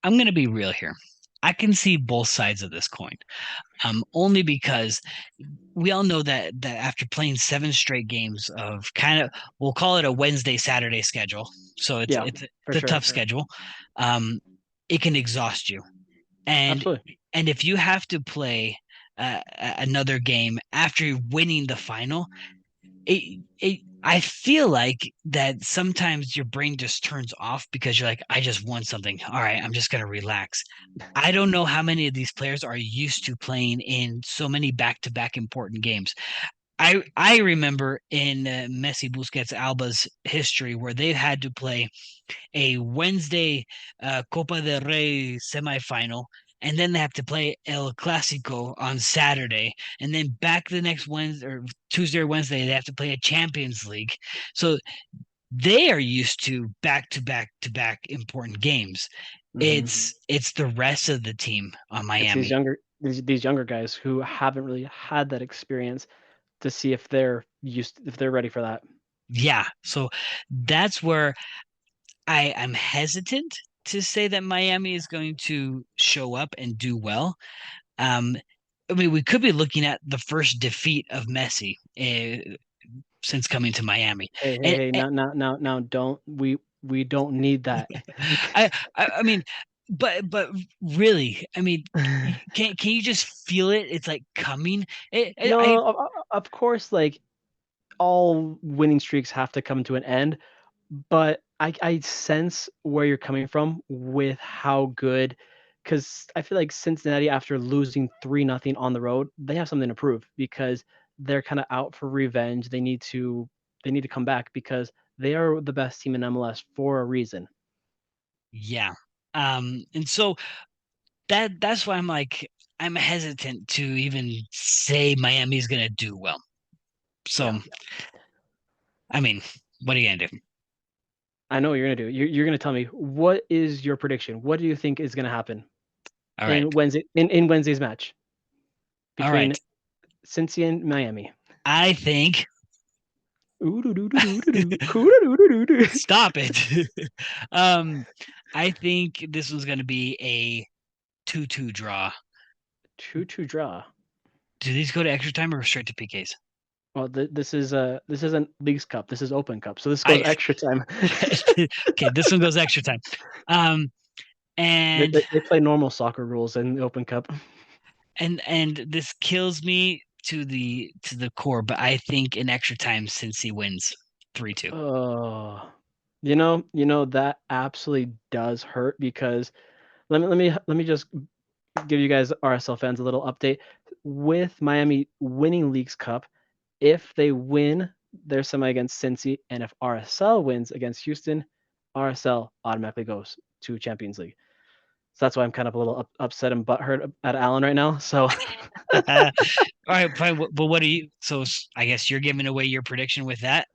I'm going to be real here. I can see both sides of this coin. Only because we all know that after playing seven straight games of kind of we'll call it a Wednesday Saturday schedule, so Yeah, it's for a sure. tough schedule. Um, it can exhaust you, and Absolutely. and if you have to play another game after winning the final, I feel like that sometimes your brain just turns off because you're like, I just won something. All right, I'm just gonna relax. I don't know how many of these players are used to playing in so many back-to-back important games. I remember in Messi, Busquets, Alba's history where they've had to play a Wednesday Copa del Rey semifinal, and then they have to play El Clasico on Saturday, and then back the next Wednesday or Tuesday or Wednesday they have to play a Champions League. So they are used to back important games. Hmm. It's the rest of the team on It's Miami. these younger guys who haven't really had that experience to see if they're ready for that. Yeah, so that's where I'm hesitant to say that Miami is going to show up and do well. Um, I mean, we could be looking at the first defeat of Messi since coming to Miami, Hey, hey, and, hey! and Now! Don't we don't need that. I mean, but really, I mean, can you just feel it? It's like coming. I No, of course, like all winning streaks have to come to an end, but I sense where you're coming from with how good, because I feel like Cincinnati, after losing 3-0 on the road, they have something to prove because they're kind of out for revenge. They need to come back because they are the best team in MLS for a reason. yeah. And so that's why I'm like I'm hesitant to even say Miami's gonna do well. Yeah, So I mean, what are you gonna do? I know what you're gonna do. You're gonna tell me what is your prediction? What do you think is gonna happen All right, in Wednesday's match all between right. Cincy and Miami? I think Ooh-doo-doo-doo-doo-doo-doo. Ooh-doo-doo-doo-doo-doo. stop it. um, I think this was gonna be a 2-2 draw. 2-2 draw. Do these go to extra time or straight to PKs? Well, this isn't Leagues Cup. This is Open Cup. So this goes I extra time. okay, this one goes extra time. Um, they, and they they play normal soccer rules in the Open Cup. and this kills me to the core, but I think in extra time since he wins 3-2. Oh, that absolutely does hurt because let me just give you guys RSL fans a little update. With Miami winning Leagues Cup, if they win their semi against Cincy, and if RSL wins against Houston, RSL automatically goes to Champions League. So that's why I'm kind of a little upset and butthurt at Allen right now. So All right, fine. But what do you? So I guess you're giving away your prediction with that.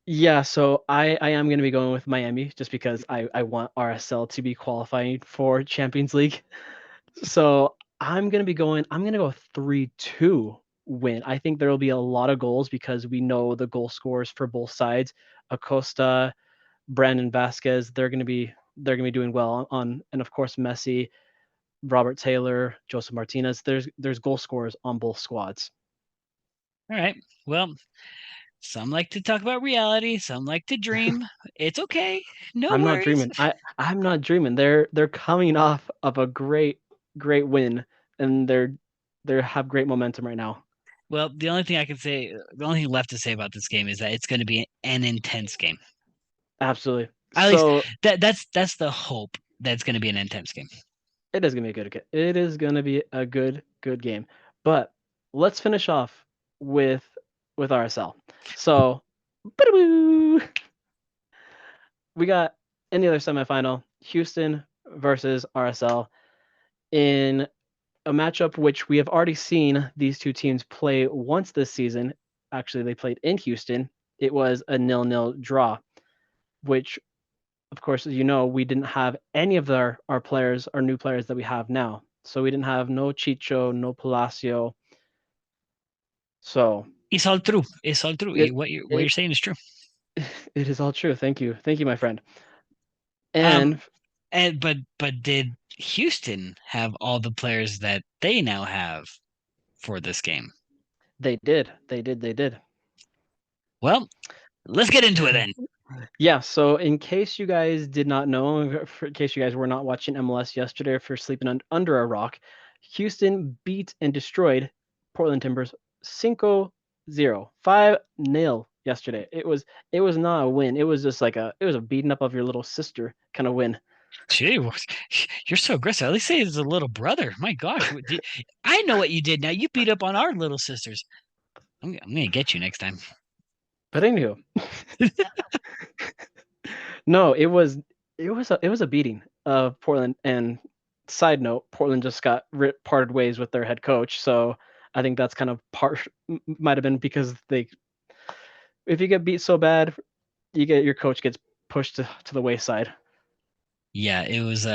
yeah, so I am going to be going with Miami just because I want RSL to be qualifying for Champions League. So I'm going to go 3-2 win. I think there will be a lot of goals because we know the goal scorers for both sides. Acosta, Brandon Vasquez, they're going to be doing well on, and of course Messi, Robert Taylor, Joseph Martinez. There's goal scorers on both squads. All right. Well, some like to talk about reality, some like to dream. It's okay. No I'm not worries. dreaming. I'm not dreaming. They're coming off of a great win, and they have great momentum right now. Well, the only thing I can say, the only thing left to say about this game is that it's going to be an intense game. Absolutely. At least So that's the hope that it's going to be an intense game. it is gonna be a good. It is gonna be a good game. But let's finish off with RSL. So we got in the other semifinal, Houston versus RSL in a matchup which we have already seen these two teams play once this season. Actually, they played in Houston. It was a 0-0 draw, which, of course, as you know, we didn't have any of our players, our new players that we have now. So we didn't have no Chicho, no Palacio. So It's all true. It's all true. it What you're it saying is true. it is all true. Thank you, my friend. Um, And and but did Houston have all the players that they now have for this game? they did. Well, let's get into it then. Yeah, so in case you guys did not know, in case you guys were not watching MLS yesterday, if you're sleeping under a rock, Houston beat and destroyed Portland Timbers 5-0, 5-0 yesterday. It was not a win. It was just like it was a beating up of your little sister kind of win. Gee, you're so aggressive. At least say it's a little brother. My gosh, I know what you did now. You beat up on our little sisters. I'm gonna get you next time. But anywho, no, it was a beating of Portland. And side note, Portland just got parted ways with their head coach, so I think that's kind of might have been because they, if you get beat so bad, your coach gets pushed to the wayside. Yeah, it was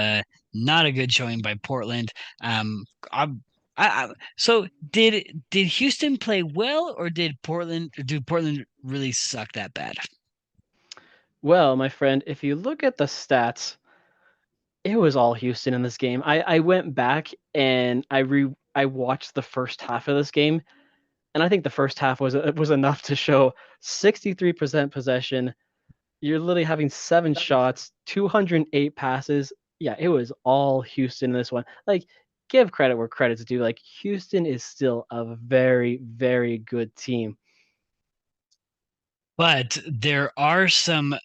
not a good showing by Portland. Um, I, so did Houston play well, or did Portland really suck that bad? Well, my friend, if you look at the stats, it was all Houston in this game. I went back and I watched the first half of this game, and I think the first half was enough to show 63% possession. You're literally having 7 shots, 208 passes. Yeah, it was all Houston in this one. Like, give credit where credit's due. Like, Houston is still a very good team. But there are some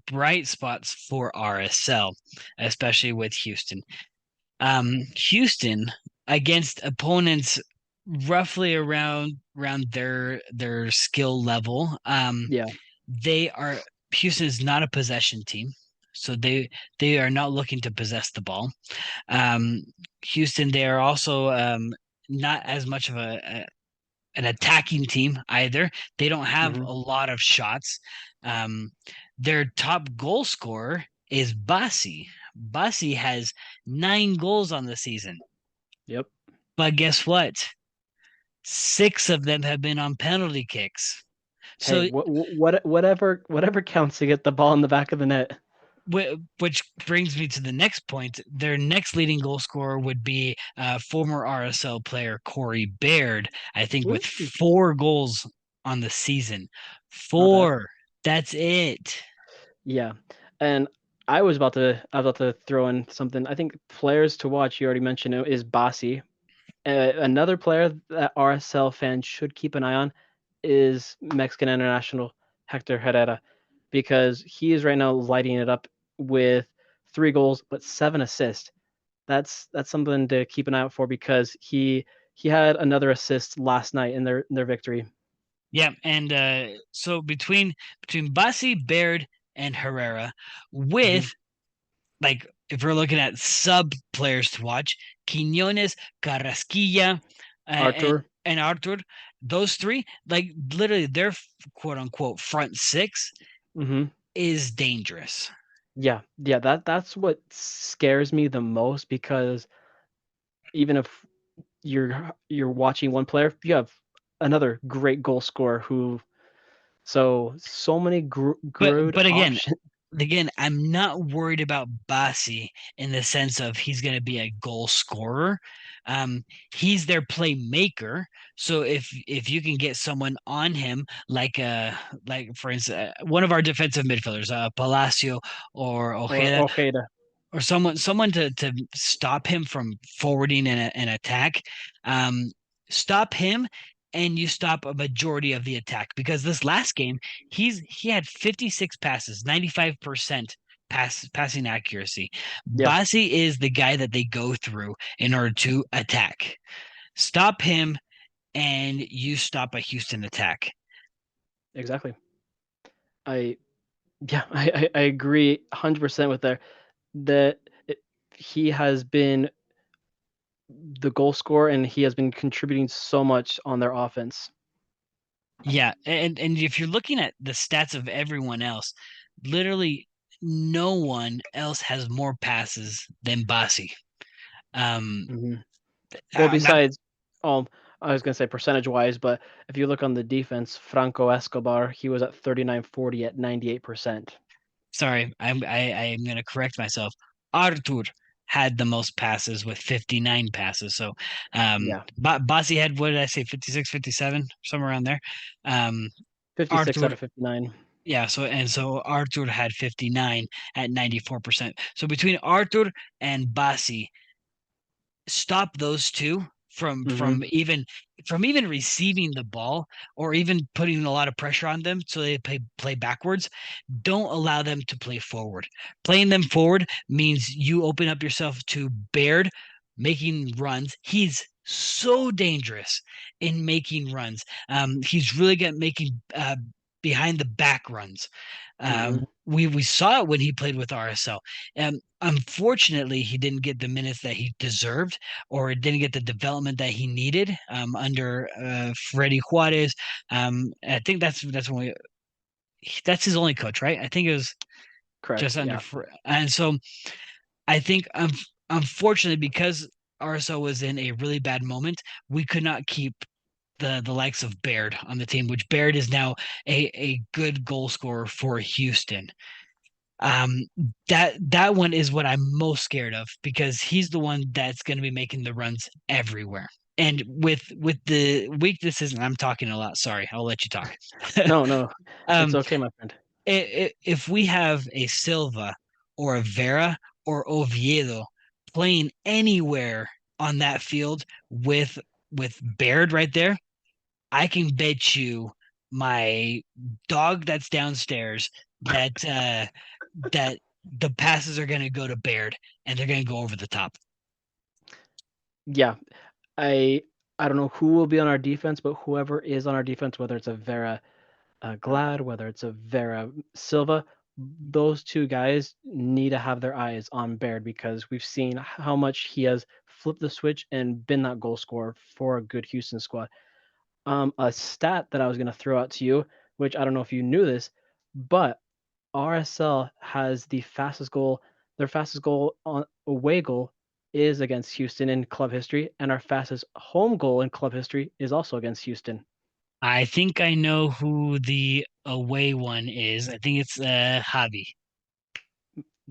bright spots for RSL, especially with Houston. Houston against opponents roughly around their skill level. Yeah. They are Houston is not a possession team, so they are not looking to possess the ball. Um, Houston, they are also not as much of an attacking team either. They don't have Hmm. a lot of shots. Um, their top goal scorer is Bassi. Bassi has 9 goals on the season. Yep. But guess what? 6 of them have been on penalty kicks. Hey, So, whatever counts to get the ball in the back of the net. which brings me to the next point. Their next leading goal scorer would be former RSL player Corey Baird, I think, with Ooh. 4 goals. on the season. Not bad. 4. That's it. Yeah. And I was about to throw in something. I think players to watch, you already mentioned it, is Bassi. Another player that RSL fans should keep an eye on is Mexican international Hector Herrera, because he is right now lighting it up with 3 goals but 7 assists. That's something to keep an eye out for, because he had another assist last night in their victory. Yeah, and so between Bassi, Baird, and Herrera, Hmm. with like if we're looking at sub players to watch, Quinones, Carrasquilla, Artur. and Artur, those three, like literally their quote unquote front six Hmm. is dangerous. Yeah, yeah. That's what scares me the most, because even if you're watching one player, you have another great goal scorer who. So many But good but again, options. again, I'm not worried about Bassi in the sense of he's going to be a goal scorer. Um, he's their playmaker. So if you can get someone on him, like for instance, one of our defensive midfielders, Palacio or Or Ojeda, Ojeda. or someone to stop him from forwarding an attack, um, stop him, and you stop a majority of the attack, because this last game he had 56 passes, 95% passing accuracy. Yeah, Bassi is the guy that they go through in order to attack. Stop him, and you stop a Houston attack. exactly. I yeah, I agree 100% with there that he has been the goal scorer, and he has been contributing so much on their offense. Yeah, and if you're looking at the stats of everyone else, literally no one else has more passes than Bassi. Um, Hmm. Well, I'm not besides, I was gonna say percentage wise, but if you look on the defense, Franco Escobar, he was at 39-40 at 98%. sorry. I am gonna correct myself. Artur had the most passes with 59 passes. So, Yeah, Bassi had, what did I say, 56, 57, somewhere around there. Um, 56 out Artur, of 59. yeah. So Artur had 59 at 94%. So between Artur and Bassi, stop those two Hmm. from even receiving the ball, or even putting a lot of pressure on them so they play backwards. Don't allow them to play forward. Playing them forward means you open up yourself to Baird making runs. He's so dangerous in making runs. He's really good at making behind the back runs. Hmm. We saw it when he played with RSL. Unfortunately, he didn't get the minutes that he deserved, or didn't get the development that he needed under Freddie Juarez. I think that's when that's his only coach, right? I think it was Correct. just under, Yeah. and so I think unfortunately, because RSL was in a really bad moment, we could not keep the likes of Baird on the team, which Baird is now a good goal scorer for Houston. Um, that one is what I'm most scared of, because he's the one that's going to be making the runs everywhere. And with the weaknesses, and I'm talking a lot. Sorry, I'll let you talk. No, no, it's um, okay, my friend. if we have a Silva or a Vera or Oviedo playing anywhere on that field with Baird right there, I can bet you my dog that's downstairs that that the passes are going to go to Baird, and they're going to go over the top. Yeah, I I don't know who will be on our defense, but whoever is on our defense, whether it's a Vera Glad, whether it's a Vera Silva, those two guys need to have their eyes on Baird, because we've seen how much he has flipped the switch and been that goal scorer for a good Houston squad. A stat that I was going to throw out to you, which I don't know if you knew this, but RSL has the fastest goal. Their fastest goal on away goal is against Houston in club history, and our fastest home goal in club history is also against Houston. I think I know who the away one is. I think it's Javi.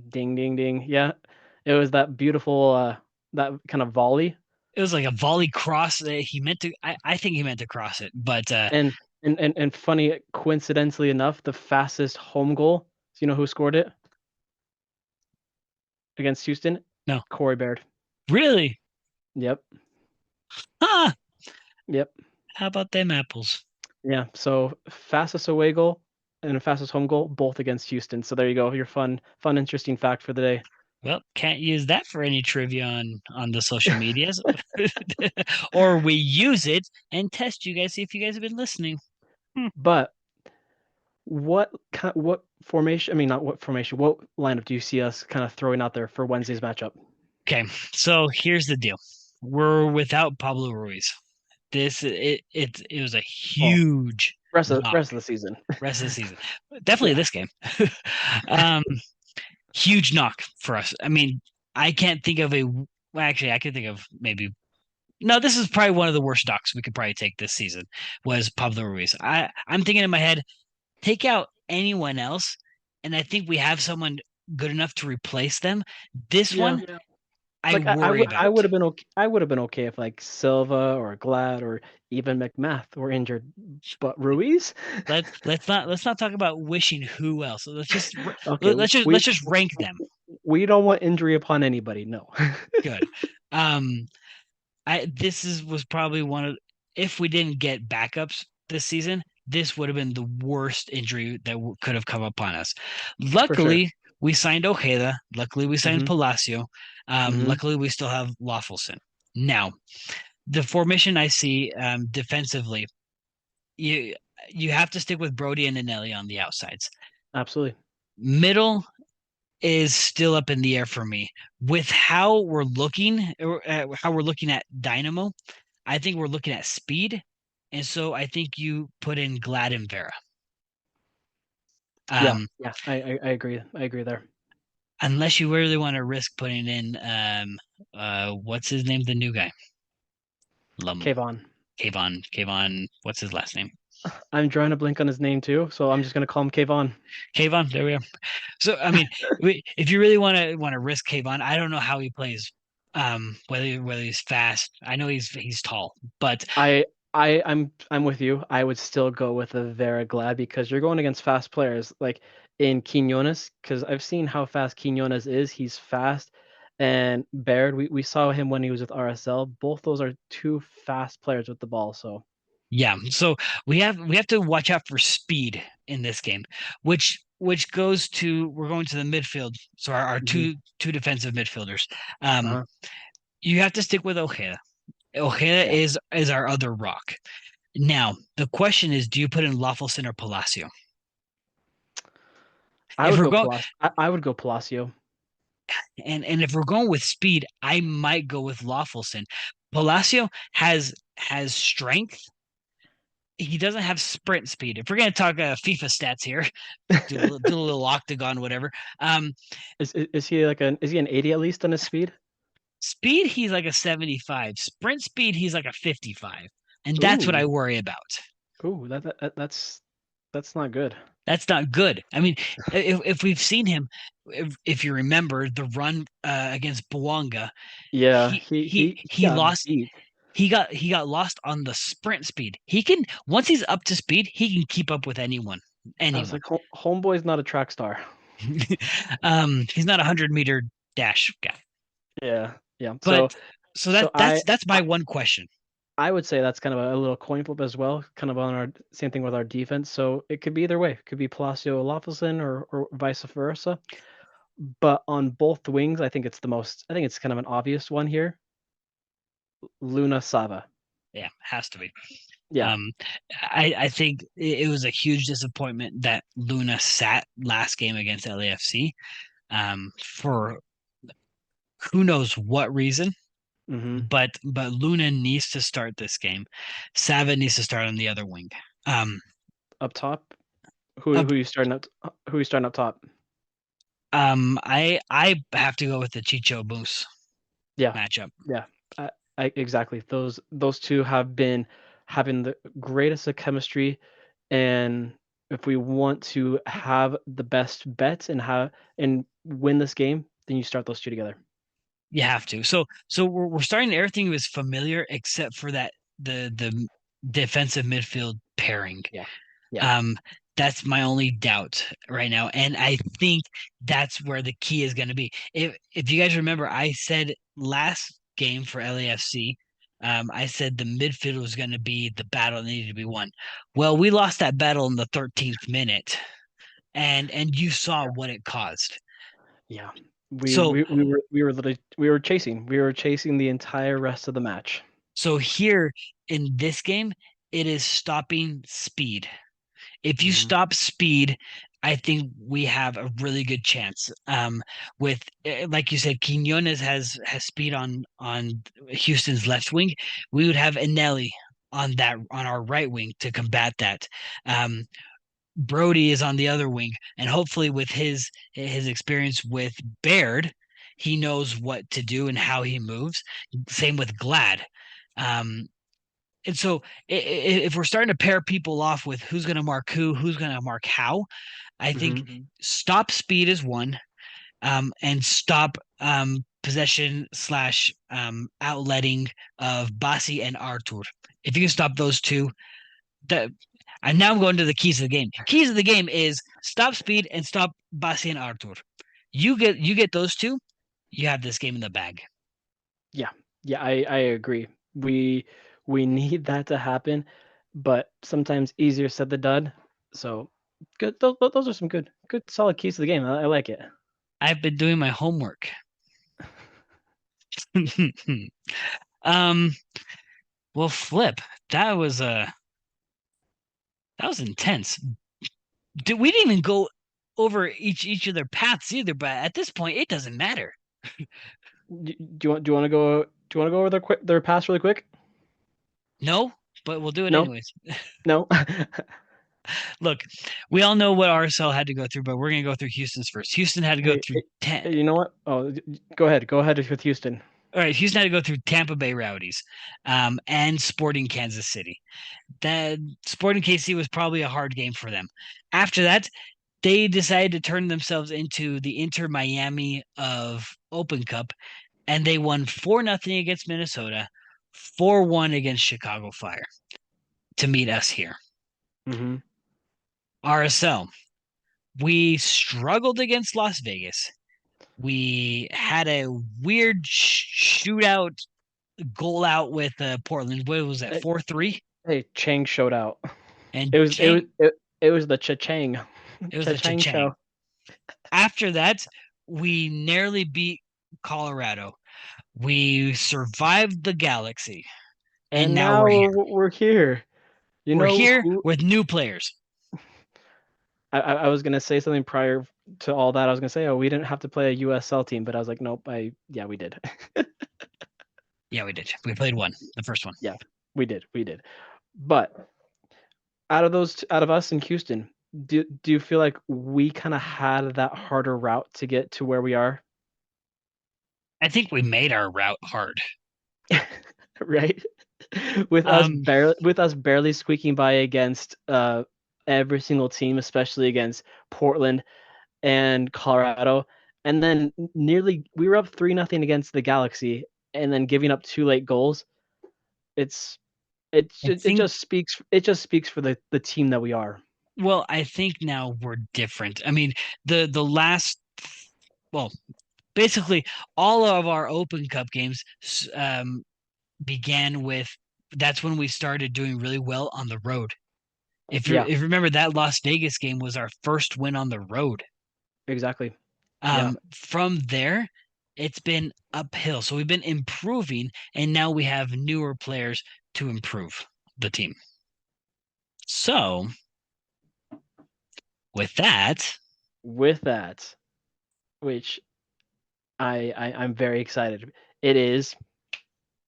Ding, ding, ding. Yeah, it was that beautiful, that kind of volley. It was like a volley cross that he meant to. I think he meant to cross it, but And And funny, coincidentally enough, the fastest home goal. Do you know who scored it against Houston? No, Corey Baird. really? Yep. Huh? Yep. How about them apples? Yeah. So fastest away goal and fastest home goal, both against Houston. So there you go. Your fun, interesting fact for the day. Well, can't use that for any trivia on the social medias. Or we use it and test you guys, see if you guys have been listening. Hmm. But what formation? I mean, not what formation. What lineup do you see us kind of throwing out there for Wednesday's matchup? Okay, so here's the deal. We're without Pablo Ruiz. It was a Oh, huge knock rest of the season. rest of the season. Definitely Yeah. this game. um, Huge knock for us. I mean, I can't think of a well, actually I can think of maybe no, this is probably one of the worst knocks we could probably take this season was Pablo Ruiz. I'm thinking in my head, take out anyone else, and I think we have someone good enough to replace them. This Yeah. one, I Like worry I about. would have been okay. I would have been okay if like Silva or Glad or even McMath were injured, but Ruiz. Let's not talk about wishing who else. Okay, Let's just rank them. we don't want injury upon anybody. No. Good. Um, I this is was probably one of if we didn't get backups this season, this would have been the worst injury that could have come upon us. For sure. Luckily, we signed Ojeda. Luckily, we signed Hmm. Palacio. Hmm. Luckily, we still have Lawfulson. Now, the formation I see defensively, you you have to stick with Brody and Anelli on the outsides. Absolutely. Middle is still up in the air for me. With how we're looking at Dynamo, I think we're looking at speed, and so I think you put in Glad and Vera. Yeah. Um, Yeah. I agree. I agree there. Unless you really want to risk putting in what's his name, the new guy, Lum Kayvon. Kayvon, what's his last name? I'm drawing a blink on his name too, so I'm just gonna call him Kayvon. Kayvon, there we are. So I mean, if you really want to risk Kayvon, I don't know how he plays. Whether he's fast, I know he's tall, but I I'm with you. I would still go with a Vera Glad because you're going against fast players like in Quinones because I've seen how fast Quinones is. He's fast, and Baird. We saw him when he was with RSL. Both those are two fast players with the ball. So yeah, so we have to watch out for speed in this game, which goes to we're going to the midfield. So our mhm. two defensive midfielders. Um, Uh-huh. you have to stick with Ojeda. Ojeda Yeah, is our other rock. Now the question is, do you put in Lawfulson or Palacio? I If would we're go going Palacio. I would go Palacio. and if we're going with speed, I might go with Lawfulson. Palacio has strength. He doesn't have sprint speed. If we're gonna talk FIFA stats here, do a little octagon, whatever. Um, Is he like is he an 80 at least on his speed? Speed, he's like a 75. Sprint speed, he's like a 55. And that's what I Ooh, worry about. ooh, that's not good. That's not good. I mean, if we've seen him, if you remember the run against Boanga, Yeah, he he got lost. beat. He got lost on the sprint speed. He can once he's up to speed, he can keep up with anyone. I was Anyone. like, Homeboy's not a track star. He's not a 100-meter dash guy. Yeah, yeah. But So, so so that's my one question. I would say that's kind of a little coin flip as well, kind of on our same thing with our defense. So it could be either way. It could be Palacio Lafason or vice versa. But on both wings, I think it's the most. I think it's kind of an obvious one here. Luna Sava. Yeah, has to be. Yeah. Um, I think it was a huge disappointment that Luna sat last game against LAFC for who knows what reason. Hmm. But Luna needs to start this game. Sava needs to start on the other wing. Um, Up top, up, who you starting up top? I have to go with the Chicho Moose Yeah, matchup. yeah, exactly. Those two have been having the greatest of chemistry, and if we want to have the best bets and win this game, then you start those two together. You have to. So we're starting everything was familiar except for that the defensive midfield pairing. Yeah. Yeah. Um, that's my only doubt right now. And I think that's where the key is going to be. If you guys remember, I said last game for LAFC, I said the midfield was going to be the battle that needed to be won. Well, we lost that battle in the 13th minute, and you saw Yeah. what it caused. Yeah. So We were chasing. We were chasing the entire rest of the match. so here in this game, it is stopping speed. If you Hmm. stop speed, I think we have a really good chance. With like you said, Quinones has speed on Houston's left wing. We would have Eneli on our right wing to combat that. Um, Brody is on the other wing, and hopefully with his experience with Baird, he knows what to do and how he moves. Same with Glad. Um, and so if we're starting to pair people off with who's going to mark who's going to mark how, I think Hmm. stop speed is one, and stop possession slash outletting of Basi and Artur. If you can stop those two, that and now I'm going to the keys of the game. Keys of the game is stop speed and stop Basi and Artur. You get those two, you have this game in the bag. Yeah. Yeah. I agree. We need that to happen, but sometimes easier said than done. So good. Those are some good solid keys to the game. I like it. I've been doing my homework. um, well, flip. That was that was intense. We didn't even go over each of their paths either, but at this point, it doesn't matter. Do you want to go? Do you want to go over their pass really quick? No, but we'll do it No, anyways. no. Look, we all know what RSL had to go through, but we're gonna go through Houston's first. Houston had to go Hey, through hey, 10. hey, you know what? Oh, go ahead. Go ahead with Houston. All right, Houston had to go through Tampa Bay Rowdies, and Sporting Kansas City. That Sporting KC was probably a hard game for them. After that, they decided to turn themselves into the Inter Miami of Open Cup, and they won 4-0 against Minnesota, 4-1 against Chicago Fire to meet us here. Hmm. RSL, we struggled against Las Vegas. We had a weird shootout goal out with Portland. What was that, Hey, 4-3? hey, Chang showed out. And It was it was Chang, it, it was the Cha-Chang, it was the Cha-Chang Cha-Chang. show. After that, we narrowly beat Colorado. We survived the Galaxy, and And now now we're here. we're here. You We're know here who? with new players. I was gonna say something prior to all that. I was gonna say, oh, we didn't have to play a USL team, but I was like, nope. Yeah, we did. Yeah, we did. We played one, the first one. Yeah, we did. But out of us in Houston, do you feel like we kind of had that harder route to get to where we are? I think we made our route hard. Right? Um, With us barely squeaking by against every single team, especially against Portland and Colorado, and then nearly we were up 3-0 against the Galaxy, and then giving up two late goals. It's I think it just speaks for the team that we are. well, I think now we're different. I mean, the last well, basically all of our Open Cup games began with that's when we started doing really well on the road. Yeah, If you remember that Las Vegas game was our first win on the road. exactly. Yeah. From there, it's been uphill. So we've been improving, and now we have newer players to improve the team. So with that, With that, which I'm very excited. It is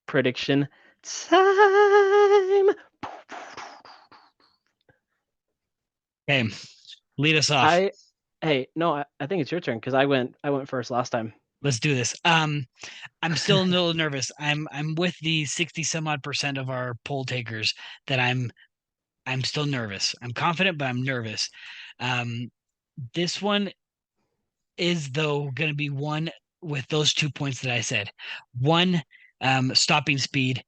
prediction time. okay, lead us off. I Hey, no, I think it's your turn because I went first last time. Let's do this. I'm still a little nervous. I'm with the 60 some odd percent of our poll takers that I'm still nervous. I'm confident, but I'm nervous. Um, this one is though going to be one with those 2 points that I said. One, stopping speed.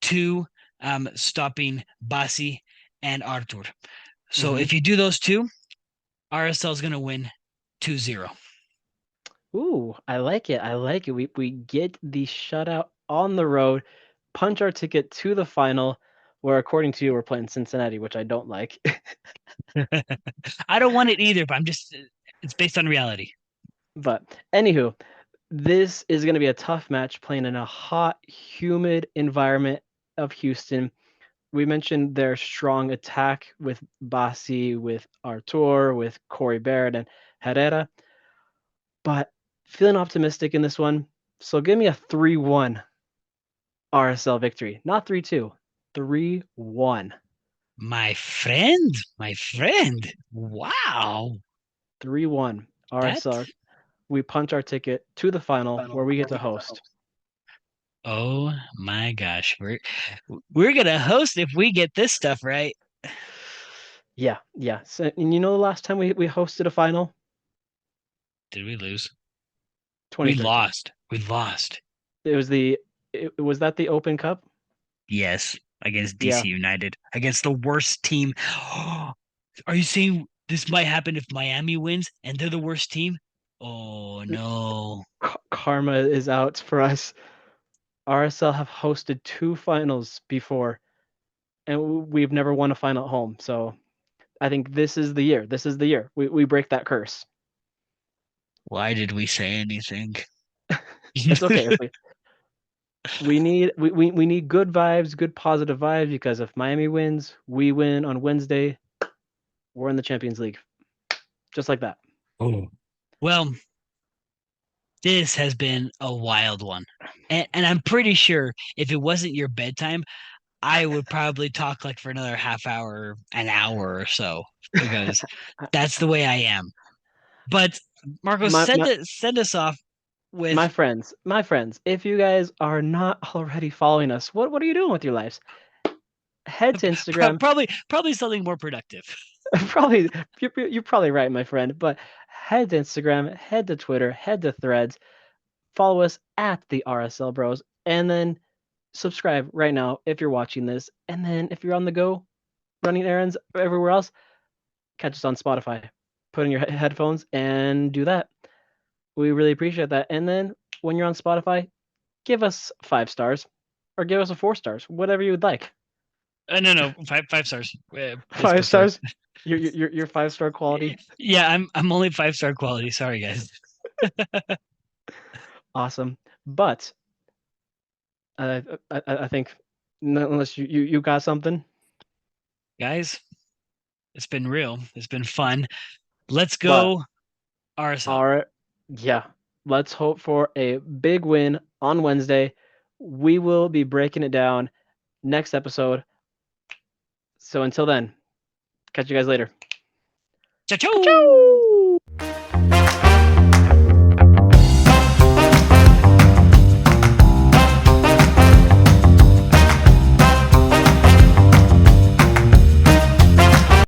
Two, stopping Basi, and Artur. So Mm-hmm. if you do those two, RSL is going to win 2-0. Ooh, I like it. I like it. We get the shutout on the road, punch our ticket to the final, where according to you we're playing Cincinnati, which I don't like. I don't want it either, but it's based on reality. But anywho, this is going to be a tough match playing in a hot, humid environment of Houston. We mentioned their strong attack with Bassi, with Artur, with Corey Barrett, and Herrera, but feeling optimistic in this one. So give me a 3-1 RSL victory. Not 3-2, 3-1. My friend. Wow. 3-1 That RSL. We punch our ticket to the final where we get to host. Oh my gosh. We're gonna host if we get this stuff right. Yeah, yeah. So, and you know the last time we hosted a final? Did we lose? We 2013. lost. We lost. It was was that the Open Cup? Yes, against Yeah. DC United, against the worst team. Are you saying this might happen if Miami wins and they're the worst team? Oh no. Karma is out for us. RSL have hosted two finals before, and we've never won a final at home. So I think this is the year. This is the year we break that curse. Why did we say anything? It's okay. We need good vibes, good positive vibes, because if Miami wins, we win on Wednesday, we're in the Champions League. Just like that. Oh. Well, this has been a wild one. And I'm pretty sure if it wasn't your bedtime, I would probably talk like for another half hour, an hour or so, because that's the way I am. But Marco, my, my send us off with my friends, if you guys are not already following us, what are you doing with your lives? Head to Instagram. probably something more productive. Probably you're probably right, my friend. But head to Instagram, head to Twitter, head to Threads. Follow us at the RSL Bros, and then subscribe right now if you're watching this. And then if you're on the go, running errands everywhere else, catch us on Spotify. Put in your headphones and do that. We really appreciate that. And then when you're on Spotify, give us 5 stars or give us a 4 stars, whatever you would like. No, five stars is Five preferred. stars. Your 5 star quality. Yeah, I'm only 5-star quality. Sorry, guys. Awesome. But I think unless you got something. Guys, it's been real. It's been fun. Let's But go RSL. our yeah, let's hope for a big win on Wednesday. We will be breaking it down next episode. So until then, catch you guys later. Ciao, Ciao. ciao.